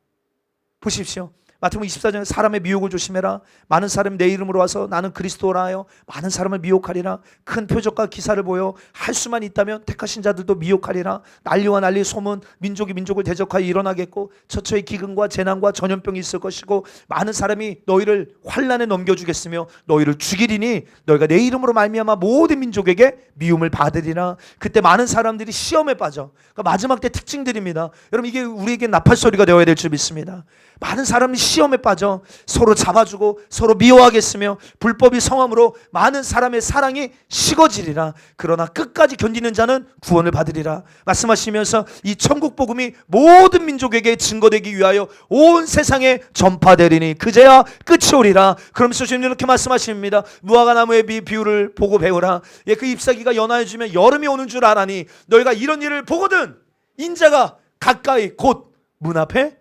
보십시오. 마태복음 24장에 사람의 미혹을 조심해라. 많은 사람이 내 이름으로 와서 나는 그리스도라 하여 많은 사람을 미혹하리라. 큰 표적과 기사를 보여 할 수만 있다면 택하신 자들도 미혹하리라. 난리와 난리 소문, 민족이 민족을 대적하여 일어나겠고 처처의 기근과 재난과 전염병이 있을 것이고 많은 사람이 너희를 환난에 넘겨주겠으며 너희를 죽이리니 너희가 내 이름으로 말미암아 모든 민족에게 미움을 받으리라. 그때 많은 사람들이 시험에 빠져. 그러니까 마지막 때 특징들입니다. 여러분, 이게 우리에게 나팔 소리가 되어야 될 줄 믿습니다. 많은 사람이 시험에 빠져 서로 잡아주고 서로 미워하겠으며 불법이 성함으로 많은 사람의 사랑이 식어지리라. 그러나 끝까지 견디는 자는 구원을 받으리라. 말씀하시면서 이 천국 복음이 모든 민족에게 증거되기 위하여 온 세상에 전파되리니 그제야 끝이 오리라. 그러면서 주님 이렇게 말씀하십니다. 무화과 나무의 비유를 보고 배우라. 그 잎사귀가 연하여지면 여름이 오는 줄 아나니 너희가 이런 일을 보거든 인자가 가까이 곧 문 앞에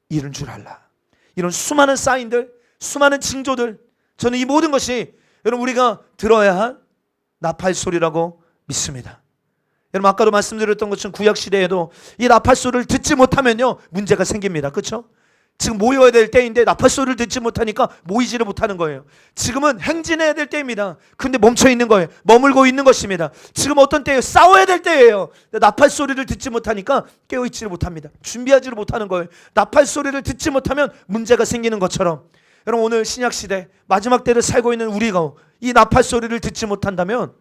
이른 줄 알라. 이런 수많은 사인들, 수많은 징조들, 저는 이 모든 것이 여러분 우리가 들어야 할 나팔 소리라고 믿습니다. 여러분, 아까도 말씀드렸던 것처럼 구약 시대에도 이 나팔 소리를 듣지 못하면요 문제가 생깁니다. 그렇죠? 지금 모여야 될 때인데 나팔 소리를 듣지 못하니까 모이지를 못하는 거예요. 지금은 행진해야 될 때입니다. 근데 멈춰 있는 거예요. 머물고 있는 것입니다. 지금 어떤 때예요? 싸워야 될 때예요. 나팔 소리를 듣지 못하니까 깨어있지를 못합니다. 준비하지를 못하는 거예요. 나팔 소리를 듣지 못하면 문제가 생기는 것처럼 여러분, 오늘 신약시대 마지막 때를 살고 있는 우리가 이 나팔 소리를 듣지 못한다면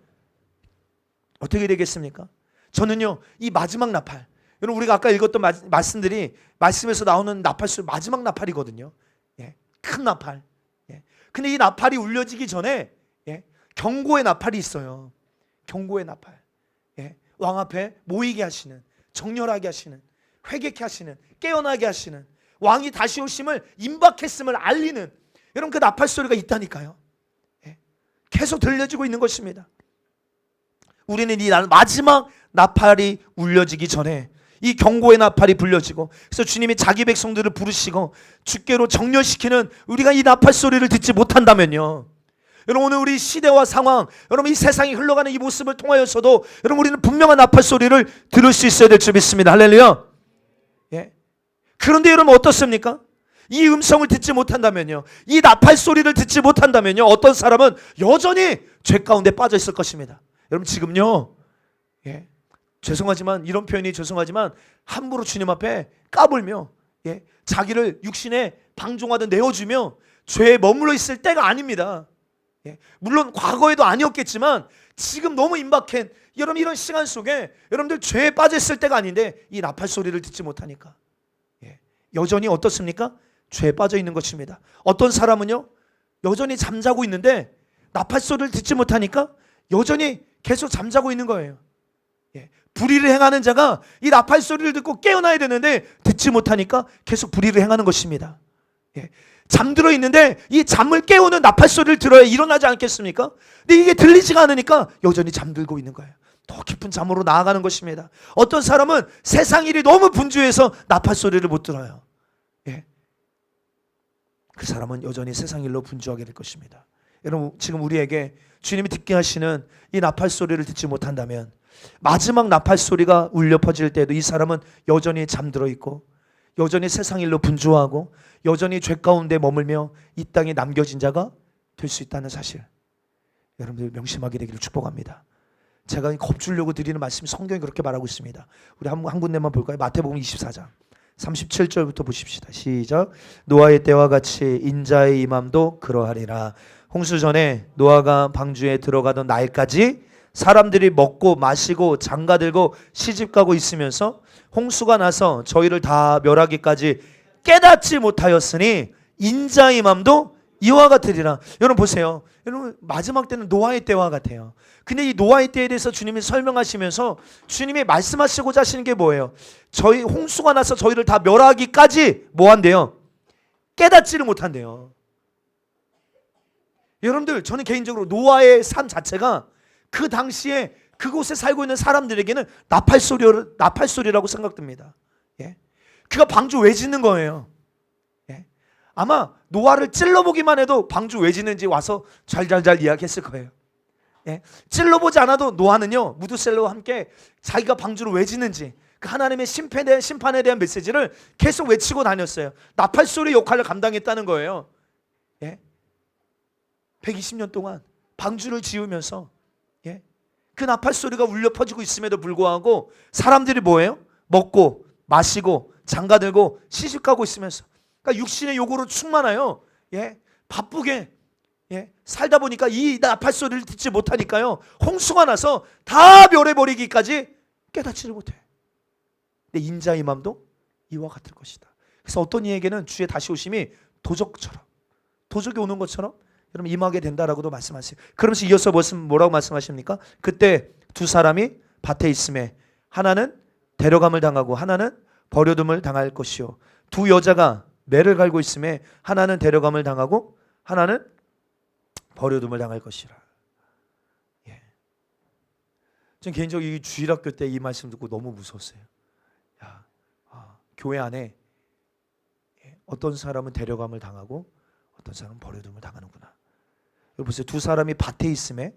어떻게 되겠습니까? 저는요, 이 마지막 나팔, 여러분 우리가 아까 읽었던 말씀들이 말씀에서 나오는 나팔 소리 마지막 나팔이거든요. 큰 나팔. 근데 이 나팔이 울려지기 전에 경고의 나팔이 있어요. 경고의 나팔. 왕 앞에 모이게 하시는, 정렬하게 하시는, 회개케 하시는, 깨어나게 하시는, 왕이 다시 오심을 임박했음을 알리는 여러분 그 나팔 소리가 있다니까요. 계속 들려지고 있는 것입니다. 우리는 이 마지막 나팔이 울려지기 전에 이 경고의 나팔이 불려지고, 그래서 주님이 자기 백성들을 부르시고 주께로 정렬시키는 우리가 이 나팔 소리를 듣지 못한다면요, 여러분 오늘 우리 시대와 상황, 여러분 이 세상이 흘러가는 이 모습을 통하여서도 여러분 우리는 분명한 나팔 소리를 들을 수 있어야 될 줄 믿습니다. 할렐루야. 그런데 여러분 어떻습니까? 이 음성을 듣지 못한다면요, 이 나팔 소리를 듣지 못한다면요, 어떤 사람은 여전히 죄 가운데 빠져 있을 것입니다. 여러분 지금요, 죄송하지만, 이런 표현이 죄송하지만 함부로 주님 앞에 까불며 자기를 육신에 방종하듯 내어주며 죄에 머물러 있을 때가 아닙니다. 물론 과거에도 아니었겠지만 지금 너무 임박한 여러분 이런 시간 속에 여러분들 죄에 빠져 있을 때가 아닌데 이 나팔 소리를 듣지 못하니까 여전히 어떻습니까? 죄에 빠져 있는 것입니다. 어떤 사람은요, 여전히 잠자고 있는데 나팔 소리를 듣지 못하니까 여전히 계속 잠자고 있는 거예요. 불의를 행하는 자가 이 나팔 소리를 듣고 깨어나야 되는데 듣지 못하니까 계속 불의를 행하는 것입니다. 잠들어 있는데 이 잠을 깨우는 나팔 소리를 들어야 일어나지 않겠습니까? 근데 이게 들리지가 않으니까 여전히 잠들고 있는 거예요. 더 깊은 잠으로 나아가는 것입니다. 어떤 사람은 세상 일이 너무 분주해서 나팔 소리를 못 들어요. 그 사람은 여전히 세상 일로 분주하게 될 것입니다. 여러분 지금 우리에게 주님이 듣게 하시는 이 나팔 소리를 듣지 못한다면 마지막 나팔 소리가 울려 퍼질 때도 이 사람은 여전히 잠들어 있고 여전히 세상 일로 분주하고 여전히 죄 가운데 머물며 이 땅에 남겨진 자가 될 수 있다는 사실, 여러분들 명심하게 되기를 축복합니다. 제가 겁주려고 드리는 말씀이 성경이 그렇게 말하고 있습니다. 우리 한 군데만 볼까요? 마태복음 24장 37절부터 보십시다. 시작. 노아의 때와 같이 인자의 임함도 그러하리라. 홍수 전에 노아가 방주에 들어가던 날까지 사람들이 먹고 마시고 장가들고 시집가고 있으면서 홍수가 나서 저희를 다 멸하기까지 깨닫지 못하였으니 인자의 맘도 이와 같으리라. 여러분 보세요. 여러분 마지막 때는 노아의 때와 같아요. 근데 이 노아의 때에 대해서 주님이 설명하시면서 주님이 말씀하시고자 하시는 게 뭐예요? 저희 홍수가 나서 저희를 다 멸하기까지 뭐 한대요? 깨닫지를 못한대요. 여러분들 저는 개인적으로 노아의 삶 자체가 그 당시에 그곳에 살고 있는 사람들에게는 나팔소리라고 생각됩니다. 예? 그가 방주 왜 짓는 거예요? 예? 아마 노아를 찔러보기만 해도 방주 왜 짓는지 와서 잘 이야기했을 거예요. 예? 찔러보지 않아도 노아는요, 무드셀러와 함께 자기가 방주를 왜 짓는지, 그 하나님의 심판에 대한 메시지를 계속 외치고 다녔어요. 나팔소리 역할을 감당했다는 거예요. 예? 120년 동안 방주를 지으면서, 예? 그 나팔소리가 울려 퍼지고 있음에도 불구하고 사람들이 뭐예요? 먹고 마시고 장가들고 시집가고 있으면서, 그러니까 육신의 요구로 충만하여, 예? 바쁘게, 예? 살다 보니까 이 나팔소리를 듣지 못하니까요, 홍수가 나서 다 멸해버리기까지 깨닫지를 못해. 근데 인자의 맘도 이와 같을 것이다. 그래서 어떤 이에게는 주의 다시 오심이 도적이 오는 것처럼 여러분 임하게 된다라고도 말씀하세요. 그러면서 이어서 뭐라고 말씀하십니까? 그때 두 사람이 밭에 있음에 하나는 데려감을 당하고 하나는 버려둠을 당할 것이요, 두 여자가 매를 갈고 있음에 하나는 데려감을 당하고 하나는 버려둠을 당할 것이라. 예. 저는 개인적으로 이 주일학교 때 이 말씀 듣고 너무 무서웠어요. 교회 안에 어떤 사람은 데려감을 당하고 어떤 사람은 버려둠을 당하는구나. 여러분 보세요. 두 사람이 밭에 있음에,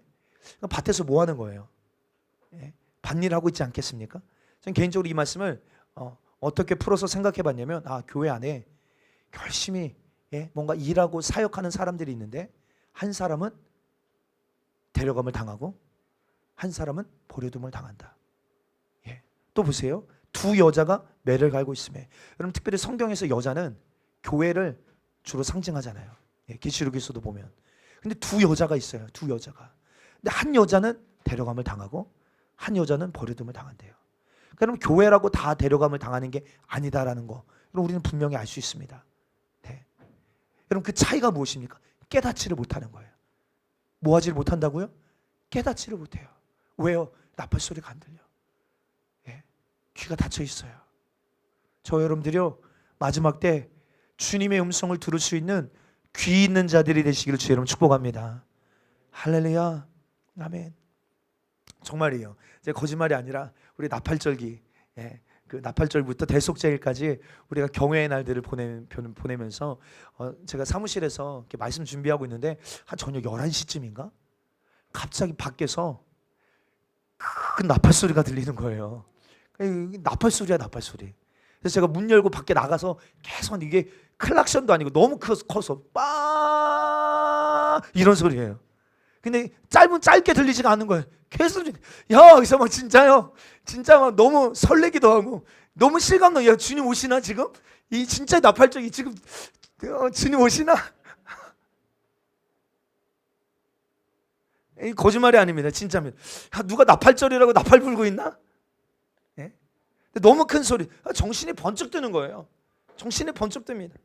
밭에서 뭐 하는 거예요? 예? 밭일 하고 있지 않겠습니까? 저는 개인적으로 이 말씀을 어떻게 풀어서 생각해 봤냐면, 교회 안에 열심히, 예? 뭔가 일하고 사역하는 사람들이 있는데 한 사람은 데려감을 당하고 한 사람은 버려둠을 당한다. 예. 또 보세요. 두 여자가 매를 갈고 있음에, 여러분 특별히 성경에서 여자는 교회를 주로 상징하잖아요. 예, 계시록에서도 보면. 근데 두 여자가 있어요. 두 여자가. 근데 한 여자는 데려감을 당하고 한 여자는 버려둠을 당한대요. 그러면 교회라고 다 데려감을 당하는 게 아니다라는 거, 여러분 우리는 분명히 알 수 있습니다. 네. 여러분 그 차이가 무엇입니까? 깨닫지를 못하는 거예요. 뭐 하지를 못한다고요? 깨닫지를 못해요. 왜요? 나팔소리가 안 들려. 예. 귀가 닫혀 있어요. 저 여러분들이요, 마지막 때 주님의 음성을 들을 수 있는 귀 있는 자들이 되시기를 주 여러분 축복합니다. 할렐루야. 아멘. 정말이에요. 이제 거짓말이 아니라 우리 나팔절기, 예, 그 나팔절부터 대속제일까지 우리가 경외의 날들을 보내면서 제가 사무실에서 이렇게 말씀 준비하고 있는데 한 저녁 11시쯤인가 갑자기 밖에서 큰 나팔소리가 들리는 거예요. 나팔소리야, 나팔소리. 그래서 제가 문 열고 밖에 나가서 계속, 이게 클락션도 아니고 너무 커서 빠 이런 소리예요. 근데 짧게 들리지가 않는 거예요. 계속 여기서 막 진짜요, 진짜 막 너무 설레기도 하고 너무 실감나. 야, 주님 오시나 지금? 이 진짜 나팔절기 지금 주님 오시나? 이 거짓말이 아닙니다. 진짜입니다. 야, 누가 나팔절이라고 나팔 불고 있나? 예? 너무 큰 소리, 정신이 번쩍 드는 거예요. 정신이 번쩍 듭니다.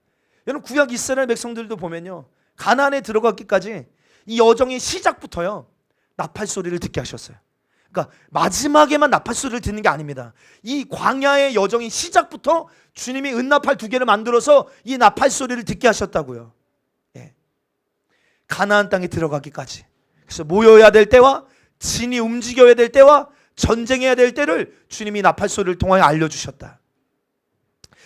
여러분 구약 이스라엘 백성들도 보면요, 가나안에 들어갔기까지 이 여정의 시작부터요 나팔 소리를 듣게 하셨어요. 그러니까 마지막에만 나팔 소리를 듣는 게 아닙니다. 이 광야의 여정의 시작부터 주님이 은나팔 2개를 만들어서 이 나팔 소리를 듣게 하셨다고요. 예. 가나안 땅에 들어가기까지. 그래서 모여야 될 때와 진이 움직여야 될 때와 전쟁해야 될 때를 주님이 나팔 소리를 통하여 알려주셨다.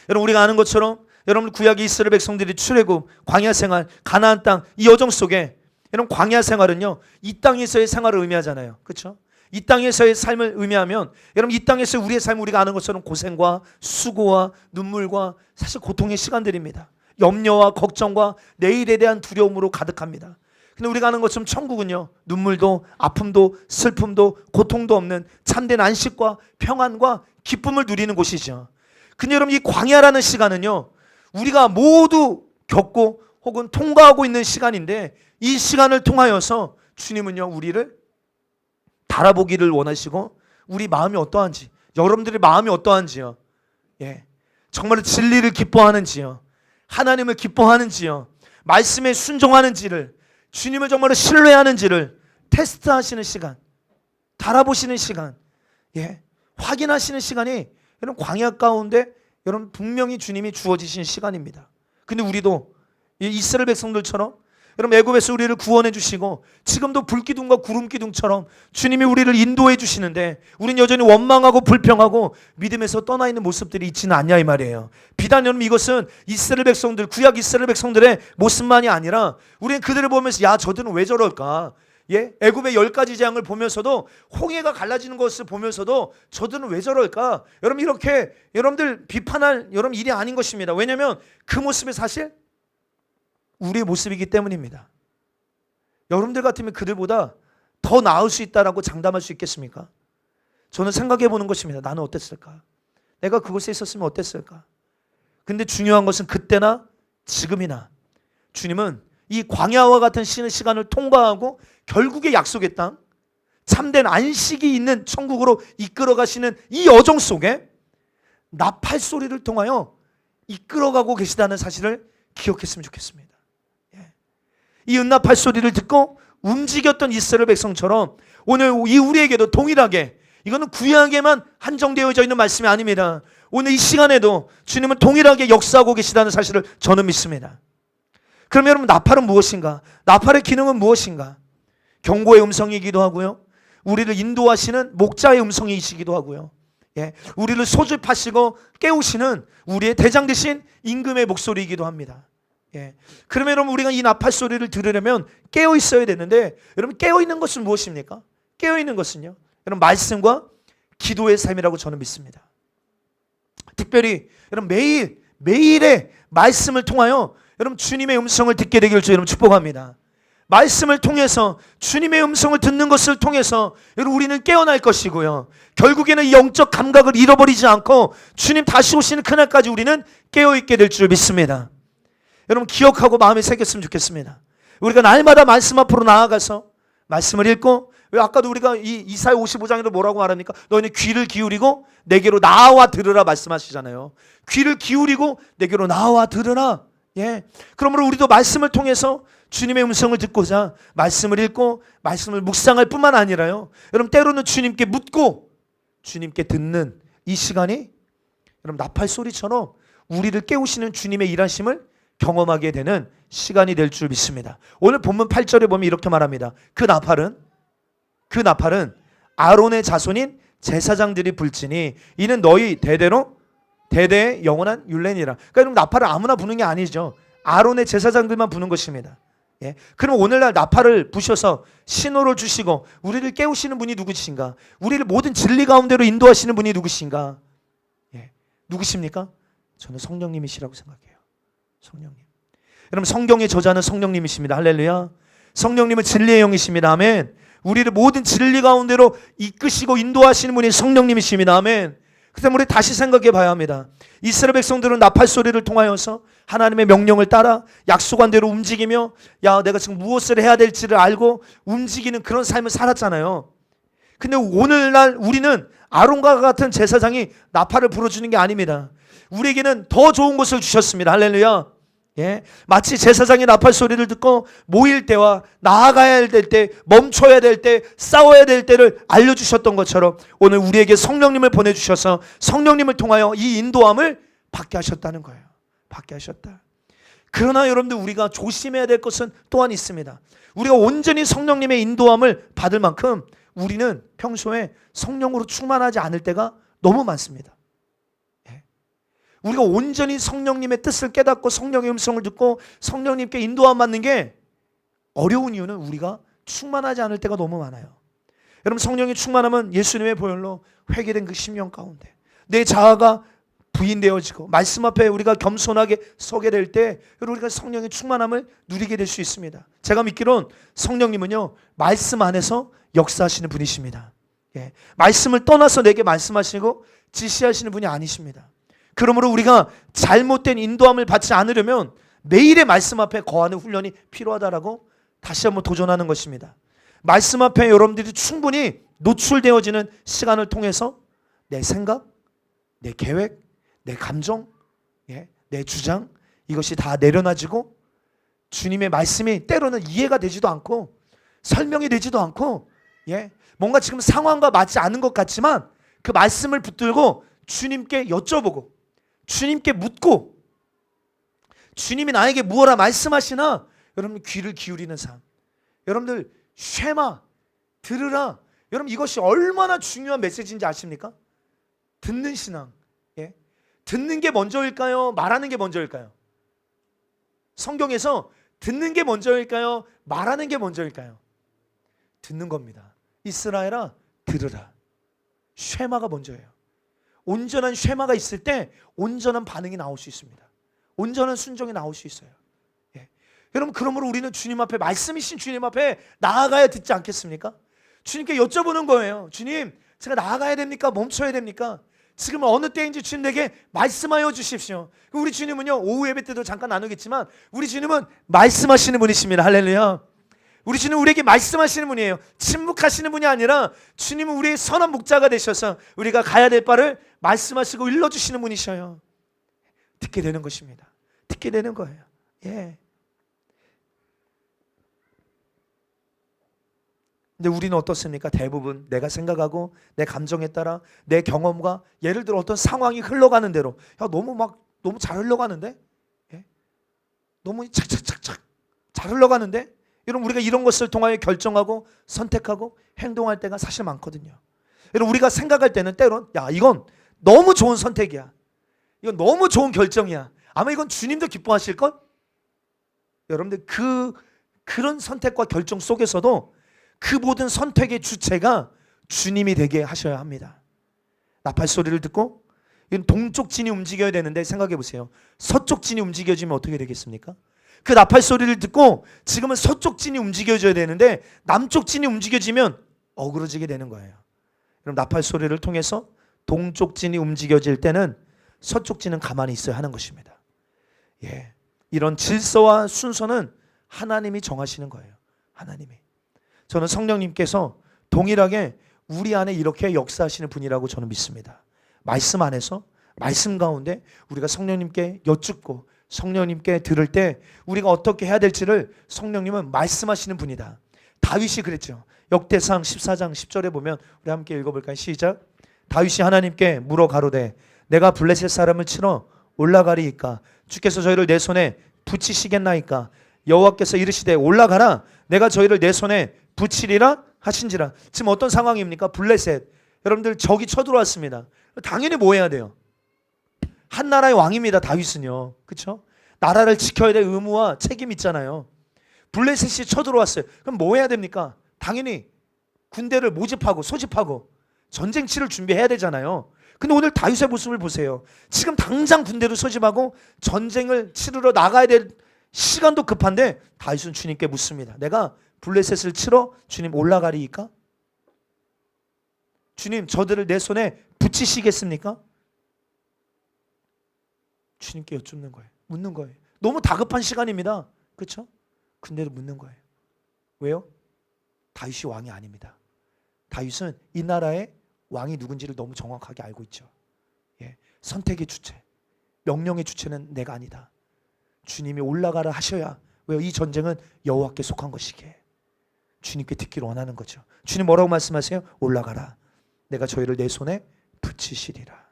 여러분 우리가 아는 것처럼, 여러분 구약 이스라엘 백성들이 출애굽, 광야 생활, 가나안 땅 이 여정 속에, 여러분 광야 생활은요 이 땅에서의 생활을 의미하잖아요. 그렇죠? 이 땅에서의 삶을 의미하면, 여러분 이 땅에서 우리의 삶, 우리가 아는 것처럼 고생과 수고와 눈물과 사실 고통의 시간들입니다. 염려와 걱정과 내일에 대한 두려움으로 가득합니다. 근데 우리가 아는 것처럼 천국은요 눈물도 아픔도 슬픔도 고통도 없는 참된 안식과 평안과 기쁨을 누리는 곳이죠. 근데 여러분 이 광야라는 시간은요 우리가 모두 겪고 혹은 통과하고 있는 시간인데, 이 시간을 통하여서 주님은요 우리를 바라보기를 원하시고, 우리 마음이 어떠한지, 여러분들의 마음이 어떠한지요, 예, 정말 진리를 기뻐하는지요, 하나님을 기뻐하는지요, 말씀에 순종하는지를, 주님을 정말로 신뢰하는지를 테스트하시는 시간, 달아보시는 시간, 예, 확인하시는 시간이 여러분 광야 가운데 여러분 분명히 주님이 주어지신 시간입니다. 근데 우리도 이스라엘 백성들처럼 여러분 애굽에서 우리를 구원해 주시고 지금도 불기둥과 구름기둥처럼 주님이 우리를 인도해 주시는데 우린 여전히 원망하고 불평하고 믿음에서 떠나 있는 모습들이 있지는 않냐 이 말이에요. 비단 여러분 이것은 이스라엘 백성들, 구약 이스라엘 백성들의 모습만이 아니라 우리는 그들을 보면서 야 저들은 왜 저럴까? 예? 애굽의 10가지 재앙을 보면서도 홍해가 갈라지는 것을 보면서도 저들은 왜 저럴까? 여러분 이렇게 여러분들 비판할 여러분 일이 아닌 것입니다. 왜냐하면 그 모습이 사실 우리의 모습이기 때문입니다. 여러분들 같으면 그들보다 더 나을 수 있다라고 장담할 수 있겠습니까? 저는 생각해 보는 것입니다. 나는 어땠을까? 내가 그곳에 있었으면 어땠을까? 근데 중요한 것은 그때나 지금이나 주님은 이 광야와 같은 시간을 통과하고 결국에 약속의 땅, 참된 안식이 있는 천국으로 이끌어 가시는 이 여정 속에 나팔 소리를 통하여 이끌어가고 계시다는 사실을 기억했으면 좋겠습니다. 이 은나팔 소리를 듣고 움직였던 이스라엘 백성처럼 오늘 이 우리에게도 동일하게 이거는 구약에만 한정되어져 있는 말씀이 아닙니다. 오늘 이 시간에도 주님은 동일하게 역사하고 계시다는 사실을 저는 믿습니다. 그럼 여러분 나팔은 무엇인가? 나팔의 기능은 무엇인가? 경고의 음성이기도 하고요. 우리를 인도하시는 목자의 음성이시기도 하고요. 예, 우리를 소집하시고 깨우시는 우리의 대장 되신 임금의 목소리이기도 합니다. 예, 그러면 여러분 우리가 이 나팔 소리를 들으려면 깨어 있어야 되는데 여러분 깨어 있는 것은 무엇입니까? 깨어 있는 것은요. 여러분 말씀과 기도의 삶이라고 저는 믿습니다. 특별히 여러분 매일의 말씀을 통하여 여러분 주님의 음성을 듣게 되길 주 여러분 축복합니다. 말씀을 통해서 주님의 음성을 듣는 것을 통해서 여러분 우리는 깨어날 것이고요. 결국에는 이 영적 감각을 잃어버리지 않고 주님 다시 오시는 그날까지 우리는 깨어있게 될 줄 믿습니다. 여러분 기억하고 마음에 새겼으면 좋겠습니다. 우리가 날마다 말씀 앞으로 나아가서 말씀을 읽고 왜 아까도 우리가 이 이사야 55장에도 뭐라고 말합니까? 너희는 귀를 기울이고 내게로 나와 들으라 말씀하시잖아요. 귀를 기울이고 내게로 나와 들으라. 예. 그러므로 우리도 말씀을 통해서 주님의 음성을 듣고자 말씀을 읽고 말씀을 묵상할 뿐만 아니라요. 여러분 때로는 주님께 묻고 주님께 듣는 이 시간이 여러분 나팔 소리처럼 우리를 깨우시는 주님의 일하심을 경험하게 되는 시간이 될 줄 믿습니다. 오늘 본문 8절에 보면 이렇게 말합니다. 그 나팔은 아론의 자손인 제사장들이 불지니 이는 너희 대대로 대대의 영원한 율례니라. 그러니까 여러분 나팔을 아무나 부는 게 아니죠. 아론의 제사장들만 부는 것입니다. 예. 그럼 오늘날 나팔을 부셔서 신호를 주시고 우리를 깨우시는 분이 누구신가? 우리를 모든 진리 가운데로 인도하시는 분이 누구신가? 예. 누구십니까? 저는 성령님이시라고 생각해요. 성령님. 여러분 성경의 저자는 성령님이십니다. 할렐루야. 성령님은 진리의 영이십니다. 아멘. 우리를 모든 진리 가운데로 이끄시고 인도하시는 분이 성령님이십니다. 아멘. 그 때문에 우리 다시 생각해 봐야 합니다. 이스라엘 백성들은 나팔 소리를 통하여서 하나님의 명령을 따라 약속한 대로 움직이며 야 내가 지금 무엇을 해야 될지를 알고 움직이는 그런 삶을 살았잖아요. 근데 오늘날 우리는 아론과 같은 제사장이 나팔을 불어주는 게 아닙니다. 우리에게는 더 좋은 것을 주셨습니다. 할렐루야. 예, 마치 제사장의 나팔 소리를 듣고 모일 때와 나아가야 될 때, 멈춰야 될 때, 싸워야 될 때를 알려주셨던 것처럼 오늘 우리에게 성령님을 보내주셔서 성령님을 통하여 이 인도함을 받게 하셨다는 거예요. 받게 하셨다. 그러나 여러분들 우리가 조심해야 될 것은 또한 있습니다. 우리가 온전히 성령님의 인도함을 받을 만큼 우리는 평소에 성령으로 충만하지 않을 때가 너무 많습니다. 우리가 온전히 성령님의 뜻을 깨닫고 성령의 음성을 듣고 성령님께 인도함 받는 게 어려운 이유는 우리가 충만하지 않을 때가 너무 많아요. 여러분 성령이 충만하면 예수님의 보혈로 회개된 그 심령 가운데 내 자아가 부인되어지고 말씀 앞에 우리가 겸손하게 서게 될 때 우리가 성령의 충만함을 누리게 될 수 있습니다. 제가 믿기론 성령님은요 말씀 안에서 역사하시는 분이십니다. 예, 말씀을 떠나서 내게 말씀하시고 지시하시는 분이 아니십니다. 그러므로 우리가 잘못된 인도함을 받지 않으려면 매일의 말씀 앞에 거하는 훈련이 필요하다라고 다시 한번 도전하는 것입니다. 말씀 앞에 여러분들이 충분히 노출되어지는 시간을 통해서 내 생각, 내 계획, 내 감정, 내 주장 이것이 다 내려놔지고 주님의 말씀이 때로는 이해가 되지도 않고 설명이 되지도 않고 뭔가 지금 상황과 맞지 않은 것 같지만 그 말씀을 붙들고 주님께 여쭤보고 주님께 묻고 주님이 나에게 무엇라 말씀하시나 여러분 귀를 기울이는 삶. 여러분들 쉐마 들으라. 여러분 이것이 얼마나 중요한 메시지인지 아십니까? 듣는 신앙. 예? 듣는 게 먼저일까요? 말하는 게 먼저일까요? 성경에서 듣는 게 먼저일까요? 말하는 게 먼저일까요? 듣는 겁니다. 이스라엘아 들으라. 쉐마가 먼저예요. 온전한 쉐마가 있을 때 온전한 반응이 나올 수 있습니다. 온전한 순종이 나올 수 있어요. 예. 여러분 그러므로 우리는 주님 앞에 말씀이신 주님 앞에 나아가야 듣지 않겠습니까? 주님께 여쭤보는 거예요. 주님 제가 나아가야 됩니까? 멈춰야 됩니까? 지금 어느 때인지 주님 내게 말씀하여 주십시오. 우리 주님은요 오후 예배 때도 잠깐 나누겠지만 우리 주님은 말씀하시는 분이십니다. 할렐루야. 우리 주님은 우리에게 말씀하시는 분이에요. 침묵하시는 분이 아니라 주님은 우리의 선한 목자가 되셔서 우리가 가야 될 바를 말씀하시고 일러주시는 분이셔요. 듣게 되는 것입니다. 듣게 되는 거예요. 예. 근데 우리는 어떻습니까? 대부분 내가 생각하고 내 감정에 따라 내 경험과 예를 들어 어떤 상황이 흘러가는 대로 야 너무 잘 흘러가는데? 예? 너무 착착착착 잘 흘러가는데? 여러분 우리가 이런 것을 통하여 결정하고 선택하고 행동할 때가 사실 많거든요. 여러분 우리가 생각할 때는 때론 야 이건 너무 좋은 선택이야. 이건 너무 좋은 결정이야. 아마 이건 주님도 기뻐하실걸? 여러분들 그런 선택과 결정 속에서도 그 모든 선택의 주체가 주님이 되게 하셔야 합니다. 나팔 소리를 듣고 동쪽 진이 움직여야 되는데 생각해 보세요. 서쪽 진이 움직여지면 어떻게 되겠습니까? 그 나팔 소리를 듣고 지금은 서쪽 진이 움직여져야 되는데 남쪽 진이 움직여지면 어그러지게 되는 거예요. 그럼 나팔 소리를 통해서 동쪽 진이 움직여질 때는 서쪽 진은 가만히 있어야 하는 것입니다. 예, 이런 질서와 순서는 하나님이 정하시는 거예요. 하나님이. 저는 성령님께서 동일하게 우리 안에 이렇게 역사하시는 분이라고 저는 믿습니다. 말씀 안에서 말씀 가운데 우리가 성령님께 여쭙고 성령님께 들을 때 우리가 어떻게 해야 될지를 성령님은 말씀하시는 분이다. 다윗이 그랬죠. 역대상 14장 10절에 보면 우리 함께 읽어볼까요? 시작. 다윗이 하나님께 물어 가로되 내가 블레셋 사람을 치러 올라가리이까 주께서 저희를 내 손에 붙이시겠나이까 여호와께서 이르시되 올라가라 내가 저희를 내 손에 붙이리라 하신지라. 지금 어떤 상황입니까? 블레셋. 여러분들 적이 쳐들어왔습니다. 당연히 뭐 해야 돼요? 한 나라의 왕입니다. 다윗은요. 그렇죠? 나라를 지켜야 될 의무와 책임이 있잖아요. 블레셋이 쳐들어왔어요. 그럼 뭐 해야 됩니까? 당연히 군대를 모집하고 소집하고 전쟁 치를 준비해야 되잖아요. 근데 오늘 다윗의 모습을 보세요. 지금 당장 군대를 소집하고 전쟁을 치르러 나가야 될 시간도 급한데 다윗은 주님께 묻습니다. 내가 블레셋을 치러 주님 올라가리이까? 주님 저들을 내 손에 붙이시겠습니까? 주님께 여쭙는 거예요. 묻는 거예요. 너무 다급한 시간입니다. 그렇죠? 근데도 묻는 거예요. 왜요? 다윗이 왕이 아닙니다. 다윗은 이 나라의 왕이 누군지를 너무 정확하게 알고 있죠. 예. 선택의 주체, 명령의 주체는 내가 아니다. 주님이 올라가라 하셔야. 왜요? 이 전쟁은 여호와께 속한 것이기에 주님께 듣기를 원하는 거죠. 주님 뭐라고 말씀하세요? 올라가라. 내가 저희를 내 손에 붙이시리라.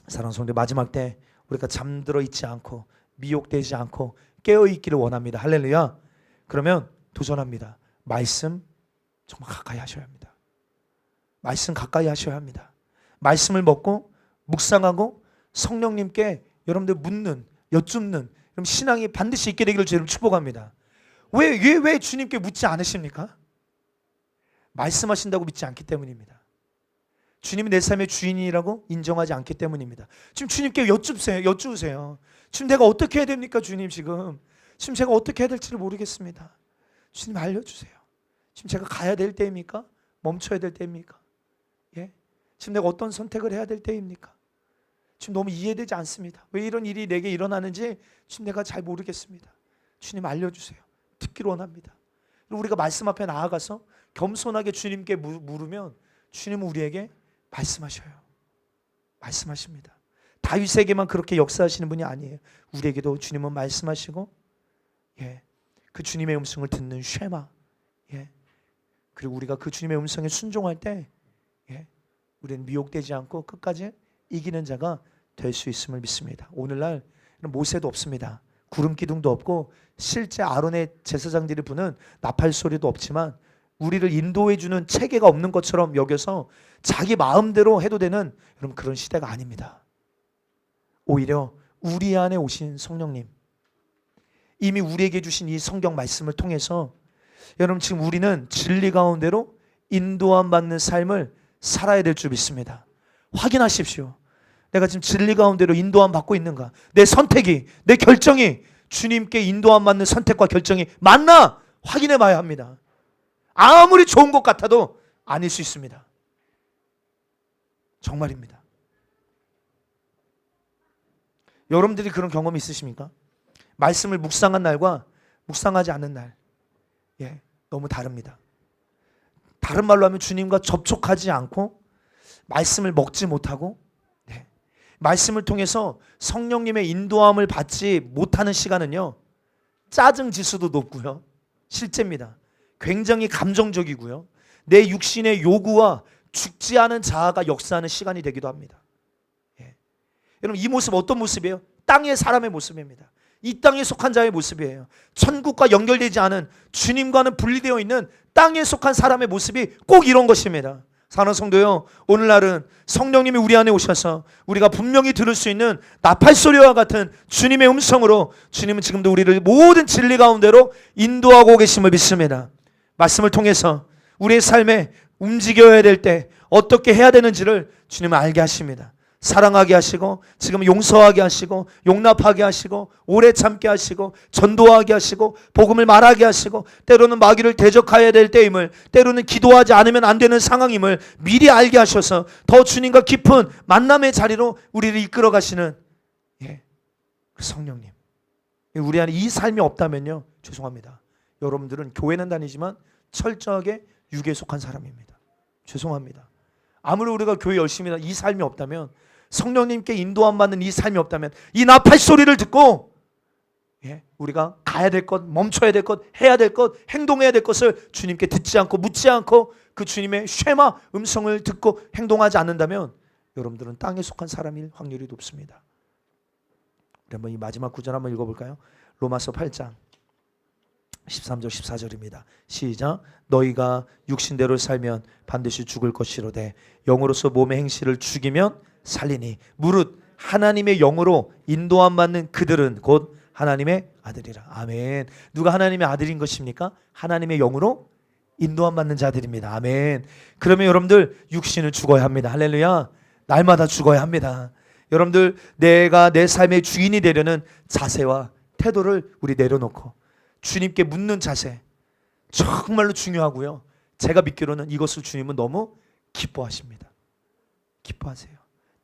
사랑하는 성도 마지막 때 우리가 잠들어 있지 않고 미혹되지 않고 깨어 있기를 원합니다. 할렐루야. 그러면 도전합니다. 말씀 정말 가까이 하셔야 합니다. 말씀 가까이 하셔야 합니다. 말씀을 먹고 묵상하고 성령님께 여러분들 묻는 여쭙는 그럼 신앙이 반드시 있게 되기를 주님 축복합니다. 왜 주님께 묻지 않으십니까? 말씀하신다고 믿지 않기 때문입니다. 주님이 내 삶의 주인이라고 인정하지 않기 때문입니다. 지금 주님께 여쭈세요. 지금 내가 어떻게 해야 됩니까? 주님 지금 제가 어떻게 해야 될지를 모르겠습니다. 주님 알려주세요. 지금 제가 가야 될 때입니까? 멈춰야 될 때입니까? 예? 지금 내가 어떤 선택을 해야 될 때입니까? 지금 너무 이해되지 않습니다. 왜 이런 일이 내게 일어나는지 지금 내가 잘 모르겠습니다. 주님 알려주세요. 듣기를 원합니다. 우리가 말씀 앞에 나아가서 겸손하게 주님께 물으면 주님은 우리에게 말씀하셔요. 말씀하십니다. 다윗에게만 그렇게 역사하시는 분이 아니에요. 우리에게도 주님은 말씀하시고, 예, 그 주님의 음성을 듣는 쉐마, 예, 그리고 우리가 그 주님의 음성에 순종할 때, 예, 우리는 미혹되지 않고 끝까지 이기는 자가 될 수 있음을 믿습니다. 오늘날 모세도 없습니다. 구름 기둥도 없고 실제 아론의 제사장들이 부는 나팔 소리도 없지만 우리를 인도해 주는 체계가 없는 것처럼 여겨서 자기 마음대로 해도 되는 여러분 그런 시대가 아닙니다. 오히려 우리 안에 오신 성령님, 이미 우리에게 주신 이 성경 말씀을 통해서 여러분 지금 우리는 진리 가운데로 인도함 받는 삶을 살아야 될 줄 믿습니다. 확인하십시오. 내가 지금 진리 가운데로 인도함 받고 있는가? 내 선택이, 내 결정이 주님께 인도함 받는 선택과 결정이 맞나? 확인해 봐야 합니다. 아무리 좋은 것 같아도 아닐 수 있습니다. 정말입니다. 여러분들이 그런 경험이 있으십니까? 말씀을 묵상한 날과 묵상하지 않는 날, 너무 다릅니다. 다른 말로 하면 주님과 접촉하지 않고 말씀을 먹지 못하고 말씀을 통해서 성령님의 인도함을 받지 못하는 시간은요, 짜증 지수도 높고요, 실제입니다. 굉장히 감정적이고요, 내 육신의 요구와 죽지 않은 자아가 역사하는 시간이 되기도 합니다. 여러분 이 모습 어떤 모습이에요? 땅의 사람의 모습입니다. 이 땅에 속한 자의 모습이에요. 천국과 연결되지 않은, 주님과는 분리되어 있는 땅에 속한 사람의 모습이 꼭 이런 것입니다. 사랑하는 성도요, 오늘날은 성령님이 우리 안에 오셔서 우리가 분명히 들을 수 있는 나팔 소리와 같은 주님의 음성으로 주님은 지금도 우리를 모든 진리 가운데로 인도하고 계심을 믿습니다. 말씀을 통해서 우리의 삶에 움직여야 될 때 어떻게 해야 되는지를 주님은 알게 하십니다. 사랑하게 하시고, 지금 용서하게 하시고, 용납하게 하시고, 오래 참게 하시고, 전도하게 하시고, 복음을 말하게 하시고, 때로는 마귀를 대적해야 될 때임을, 때로는 기도하지 않으면 안 되는 상황임을 미리 알게 하셔서 더 주님과 깊은 만남의 자리로 우리를 이끌어 가시는 그 성령님, 우리 안에 이 삶이 없다면요, 죄송합니다. 여러분들은 교회는 다니지만 철저하게 육에 속한 사람입니다. 죄송합니다. 아무리 우리가 교회 열심히 이 삶이 없다면, 성령님께 인도함 받는 이 삶이 없다면, 이 나팔 소리를 듣고 우리가 가야 될 것, 멈춰야 될 것, 해야 될 것, 행동해야 될 것을 주님께 듣지 않고 묻지 않고 그 주님의 쉐마 음성을 듣고 행동하지 않는다면 여러분들은 땅에 속한 사람일 확률이 높습니다. 우리 한번 이 마지막 구절 한번 읽어볼까요? 로마서 8장 13절 14절입니다. 시작. 너희가 육신대로 살면 반드시 죽을 것이로되 영으로서 몸의 행실을 죽이면 살리니 무릇 하나님의 영으로 인도함 받는 그들은 곧 하나님의 아들이라. 아멘. 누가 하나님의 아들인 것입니까? 하나님의 영으로 인도함 받는 자들입니다. 아멘. 그러면 여러분들 육신을 죽어야 합니다. 할렐루야. 날마다 죽어야 합니다. 여러분들 내가 내 삶의 주인이 되려는 자세와 태도를 우리 내려놓고 주님께 묻는 자세 정말로 중요하고요. 제가 믿기로는 이것을 주님은 너무 기뻐하십니다. 기뻐하세요.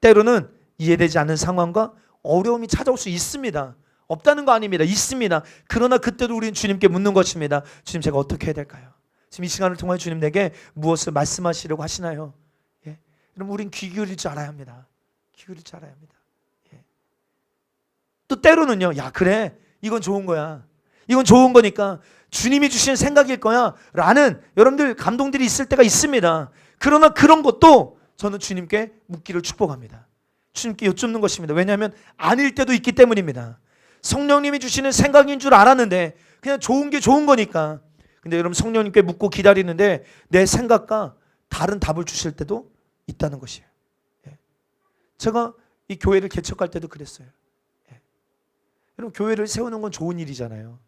때로는 이해되지 않는 상황과 어려움이 찾아올 수 있습니다. 없다는 거 아닙니다. 있습니다. 그러나 그때도 우리는 주님께 묻는 것입니다. 주님, 제가 어떻게 해야 될까요? 지금 이 시간을 통해 주님 내게 무엇을 말씀하시려고 하시나요? 그럼 우린 귀 기울일 줄 알아야 합니다. 귀 기울일 줄 알아야 합니다. 또 때로는요, 야 그래, 이건 좋은 거야, 이건 좋은 거니까 주님이 주신 생각일 거야 라는 여러분들 감동들이 있을 때가 있습니다. 그러나 그런 것도 저는 주님께 묻기를 축복합니다. 주님께 여쭙는 것입니다. 왜냐하면 아닐 때도 있기 때문입니다. 성령님이 주시는 생각인 줄 알았는데 그냥 좋은 게 좋은 거니까. 근데 여러분 성령님께 묻고 기다리는데 내 생각과 다른 답을 주실 때도 있다는 것이에요. 제가 이 교회를 개척할 때도 그랬어요. 여러분 교회를 세우는 건 좋은 일이잖아요.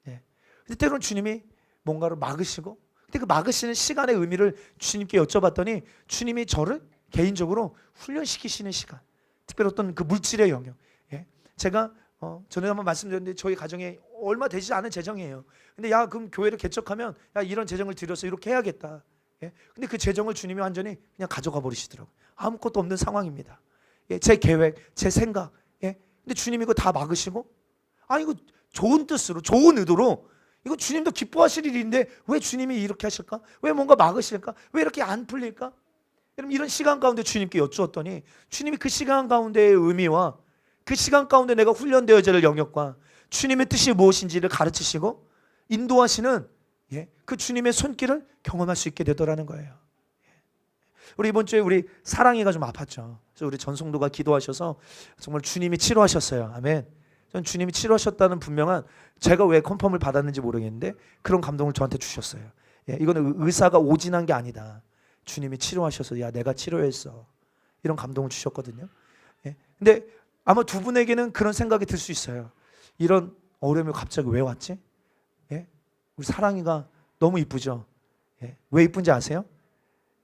근데 때로는 주님이 뭔가를 막으시고, 근데 그 막으시는 시간의 의미를 주님께 여쭤봤더니 주님이 저를 개인적으로 훈련시키시는 시간, 특별히 어떤 그 물질의 영역. 제가 전에 한번 말씀드렸는데 저희 가정에 얼마 되지 않은 재정이에요. 근데 야 그럼 교회를 개척하면 야 이런 재정을 들여서 이렇게 해야겠다. 근데 그 재정을 주님이 완전히 그냥 가져가 버리시더라고요. 아무것도 없는 상황입니다. 제 계획, 제 생각. 근데 주님이 이거 다 막으시고, 이거 좋은 뜻으로, 좋은 의도로, 이거 주님도 기뻐하실 일인데 왜 주님이 이렇게 하실까? 왜 뭔가 막으실까? 왜 이렇게 안 풀릴까? 여러분 이런 시간 가운데 주님께 여쭈었더니 주님이 그 시간 가운데의 의미와 그 시간 가운데 내가 훈련되어야 할 영역과 주님의 뜻이 무엇인지를 가르치시고 인도하시는 그 주님의 손길을 경험할 수 있게 되더라는 거예요. 우리 이번 주에 우리 사랑이가 좀 아팠죠. 그래서 우리 전성도가 기도하셔서 정말 주님이 치료하셨어요. 아멘. 전 주님이 치료하셨다는 분명한, 제가 왜 컨펌을 받았는지 모르겠는데 그런 감동을 저한테 주셨어요. 예, 이거는 의사가 오진한 게 아니다. 주님이 치료하셔서 야 내가 치료했어, 이런 감동을 주셨거든요. 예, 근데 아마 두 분에게는 그런 생각이 들 수 있어요. 이런 어려움이 갑자기 왜 왔지? 예? 우리 사랑이가 너무 이쁘죠? 예, 왜 이쁜지 아세요?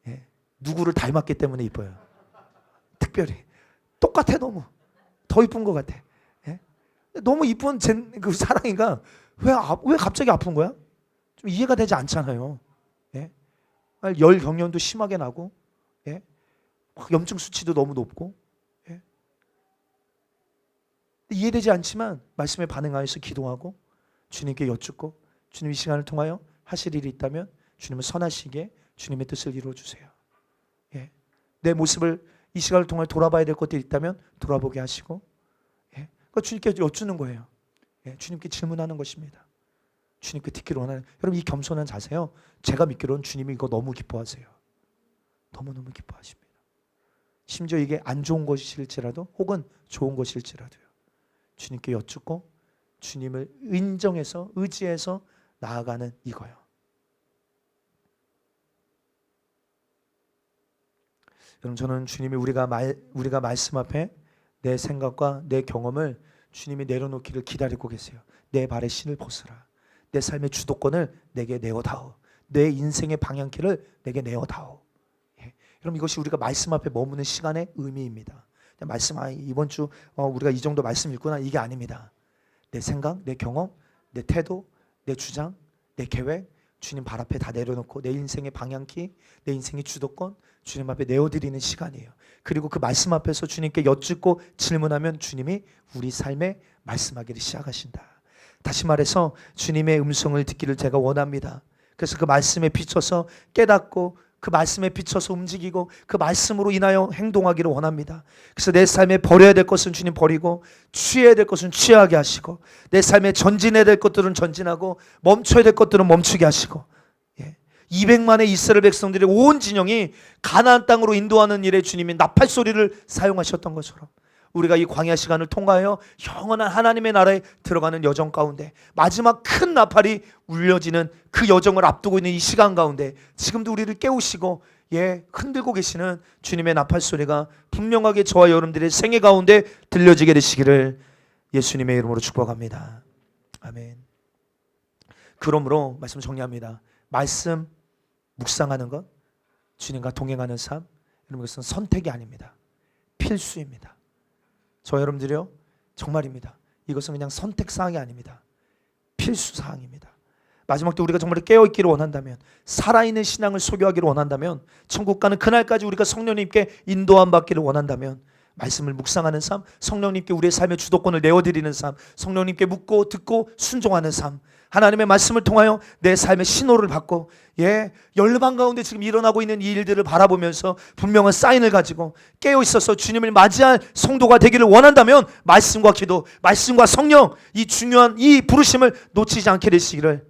예, 누구를 닮았기 때문에 이뻐요. 특별히 똑같아. 너무 더 이쁜 것 같아. 예? 너무 이쁜 그 사랑이가 왜 갑자기 아픈 거야? 좀 이해가 되지 않잖아요. 예? 열 경련도 심하게 나고, 예? 염증 수치도 너무 높고, 예? 이해되지 않지만 말씀에 반응하여서 기도하고 주님께 여쭙고, 주님 이 시간을 통하여 하실 일이 있다면 주님은 선하시기에 주님의 뜻을 이루어 주세요. 예? 내 모습을 이 시간을 통해 돌아봐야 될 것들이 있다면 돌아보게 하시고, 예? 그러니까 주님께 여쭈는 거예요. 예? 주님께 질문하는 것입니다. 주님께 듣기를 원하는, 여러분 이 겸손한 자세요, 제가 믿기로는 주님이 이거 너무 기뻐하세요. 너무너무 기뻐하십니다. 심지어 이게 안 좋은 것일지라도 혹은 좋은 것일지라도요, 주님께 여쭙고 주님을 인정해서 의지해서 나아가는 이거요. 여러분 저는 주님이 우리가 말씀 앞에 내 생각과 내 경험을 주님이 내려놓기를 기다리고 계세요. 내 발에 신을 벗으라. 내 삶의 주도권을 내게 내어다오. 내 인생의 방향키를 내게 내어다오. 예. 여러분 이것이 우리가 말씀 앞에 머무는 시간의 의미입니다. 말씀, 이번 주 우리가 이 정도 말씀 읽구나, 이게 아닙니다. 내 생각, 내 경험, 내 태도, 내 주장, 내 계획 주님 발 앞에 다 내려놓고 내 인생의 방향키, 내 인생의 주도권 주님 앞에 내어드리는 시간이에요. 그리고 그 말씀 앞에서 주님께 여쭙고 질문하면 주님이 우리 삶에 말씀하기를 시작하신다. 다시 말해서 주님의 음성을 듣기를 제가 원합니다. 그래서 그 말씀에 비춰서 깨닫고 그 말씀에 비춰서 움직이고 그 말씀으로 인하여 행동하기를 원합니다. 그래서 내 삶에 버려야 될 것은 주님 버리고, 취해야 될 것은 취하게 하시고, 내 삶에 전진해야 될 것들은 전진하고 멈춰야 될 것들은 멈추게 하시고, 200만의 이스라엘 백성들의 온 진영이 가나안 땅으로 인도하는 일에 주님이 나팔 소리를 사용하셨던 것처럼 우리가 이 광야 시간을 통하여 영원한 하나님의 나라에 들어가는 여정 가운데 마지막 큰 나팔이 울려지는 그 여정을 앞두고 있는 이 시간 가운데 지금도 우리를 깨우시고 흔들고 계시는 주님의 나팔 소리가 분명하게 저와 여러분들의 생애 가운데 들려지게 되시기를 예수님의 이름으로 축복합니다. 아멘. 그러므로 말씀 정리합니다. 말씀 묵상하는 것, 주님과 동행하는 삶, 여러분 이것은 선택이 아닙니다. 필수입니다. 저 여러분들이요, 정말입니다. 이것은 그냥 선택사항이 아닙니다. 필수사항입니다. 마지막 때 우리가 정말 깨어있기를 원한다면, 살아있는 신앙을 소유하기를 원한다면, 천국 가는 그날까지 우리가 성령님께 인도함 받기를 원한다면, 말씀을 묵상하는 삶, 성령님께 우리의 삶의 주도권을 내어드리는 삶, 성령님께 묻고 듣고 순종하는 삶, 하나님의 말씀을 통하여 내 삶의 신호를 받고, 열방 가운데 지금 일어나고 있는 이 일들을 바라보면서 분명한 사인을 가지고 깨어 있어서 주님을 맞이할 성도가 되기를 원한다면, 말씀과 기도, 말씀과 성령, 이 중요한 이 부르심을 놓치지 않게 되시기를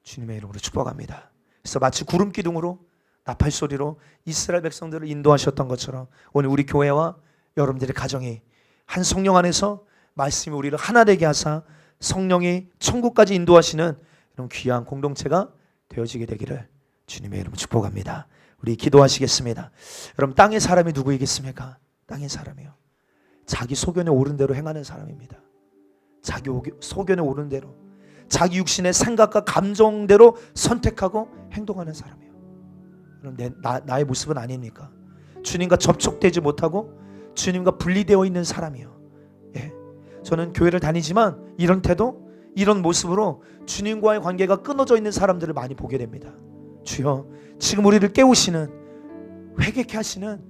주님의 이름으로 축복합니다. 그래서 마치 구름 기둥으로 나팔 소리로 이스라엘 백성들을 인도하셨던 것처럼 오늘 우리 교회와 여러분들의 가정이 한 성령 안에서 말씀이 우리를 하나 되게 하사 성령이 천국까지 인도하시는 이런 귀한 공동체가 되어지게 되기를 주님의 이름으로 축복합니다. 우리 기도하시겠습니다. 여러분 땅의 사람이 누구이겠습니까? 땅의 사람이요, 자기 소견에 오른 대로 행하는 사람입니다. 자기 소견에 오른 대로, 자기 육신의 생각과 감정대로 선택하고 행동하는 사람이요. 그럼 나의 모습은 아닙니까? 주님과 접촉되지 못하고 주님과 분리되어 있는 사람이요. 저는 교회를 다니지만 이런 태도, 이런 모습으로 주님과의 관계가 끊어져 있는 사람들을 많이 보게 됩니다. 주여, 지금 우리를 깨우시는, 회개케 하시는,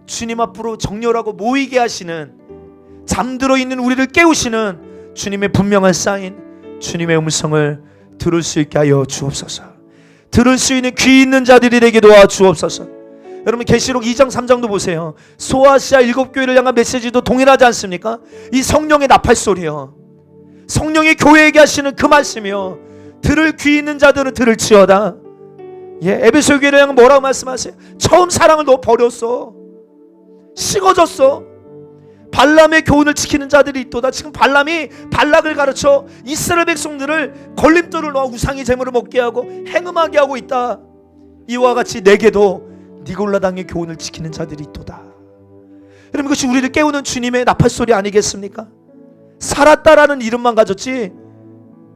주님 앞으로 정렬하고 모이게 하시는, 잠들어 있는 우리를 깨우시는 주님의 분명한 사인, 주님의 음성을 들을 수 있게 하여 주옵소서. 들을 수 있는 귀 있는 자들이 되게 도와주옵소서. 여러분 계시록 2장 3장도 보세요. 소아시아 7교회를 향한 메시지도 동일하지 않습니까? 이 성령의 나팔 소리요, 성령이 교회에게 하시는 그 말씀이요, 들을 귀 있는 자들은 들을지어다. 에베소 교회를 향한 뭐라고 말씀하세요? 처음 사랑을 너 버렸어, 식어졌어, 발람의 교훈을 지키는 자들이 있도다. 지금 발람이 발락을 가르쳐 이스라엘 백성들을 걸림돌을 놓아 우상의 제물을 먹게 하고 행음하게 하고 있다. 이와 같이 내게도 니골라당의 교훈을 지키는 자들이 있도다. 여러분, 이것이 우리를 깨우는 주님의 나팔소리 아니겠습니까? 살았다라는 이름만 가졌지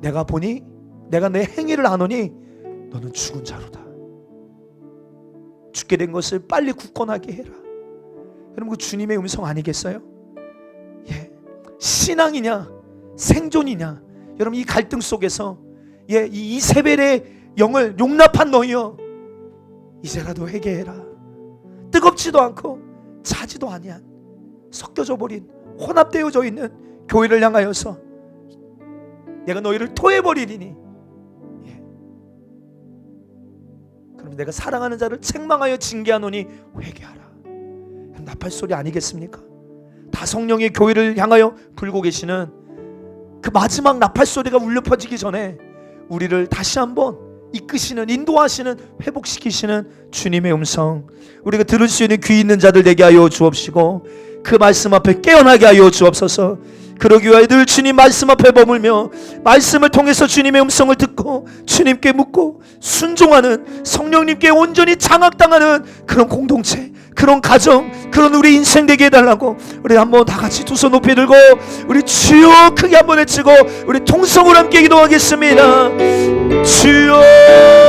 내가 보니 내가 내 행위를 아노니 너는 죽은 자로다. 죽게 된 것을 빨리 굳건하게 해라. 여러분, 그 주님의 음성 아니겠어요? 예, 신앙이냐 생존이냐. 여러분, 이 갈등 속에서 이 이세벨의 영을 용납한 너희여, 이제라도 회개해라. 뜨겁지도 않고 차지도 아니한 섞여져 버린 혼합되어져 있는 교회를 향하여서 내가 너희를 토해버리리니, 그럼 내가 사랑하는 자를 책망하여 징계하노니 회개하라. 나팔소리 아니겠습니까? 다 성령의 교회를 향하여 불고 계시는 그 마지막 나팔소리가 울려 퍼지기 전에 우리를 다시 한번 이끄시는, 인도하시는, 회복시키시는 주님의 음성, 우리가 들을 수 있는 귀 있는 자들 되게 하여 주옵시고 그 말씀 앞에 깨어나게 하여 주옵소서. 그러기 위하여 늘 주님 말씀 앞에 머물며 말씀을 통해서 주님의 음성을 듣고 주님께 묻고 순종하는, 성령님께 온전히 장악당하는 그런 공동체, 그런 가정, 그런 우리 인생 되게 해달라고 우리 한번 다 같이 두 손 높이 들고 우리 주여 크게 한번 외치고 우리 통성으로 함께 기도하겠습니다. 주여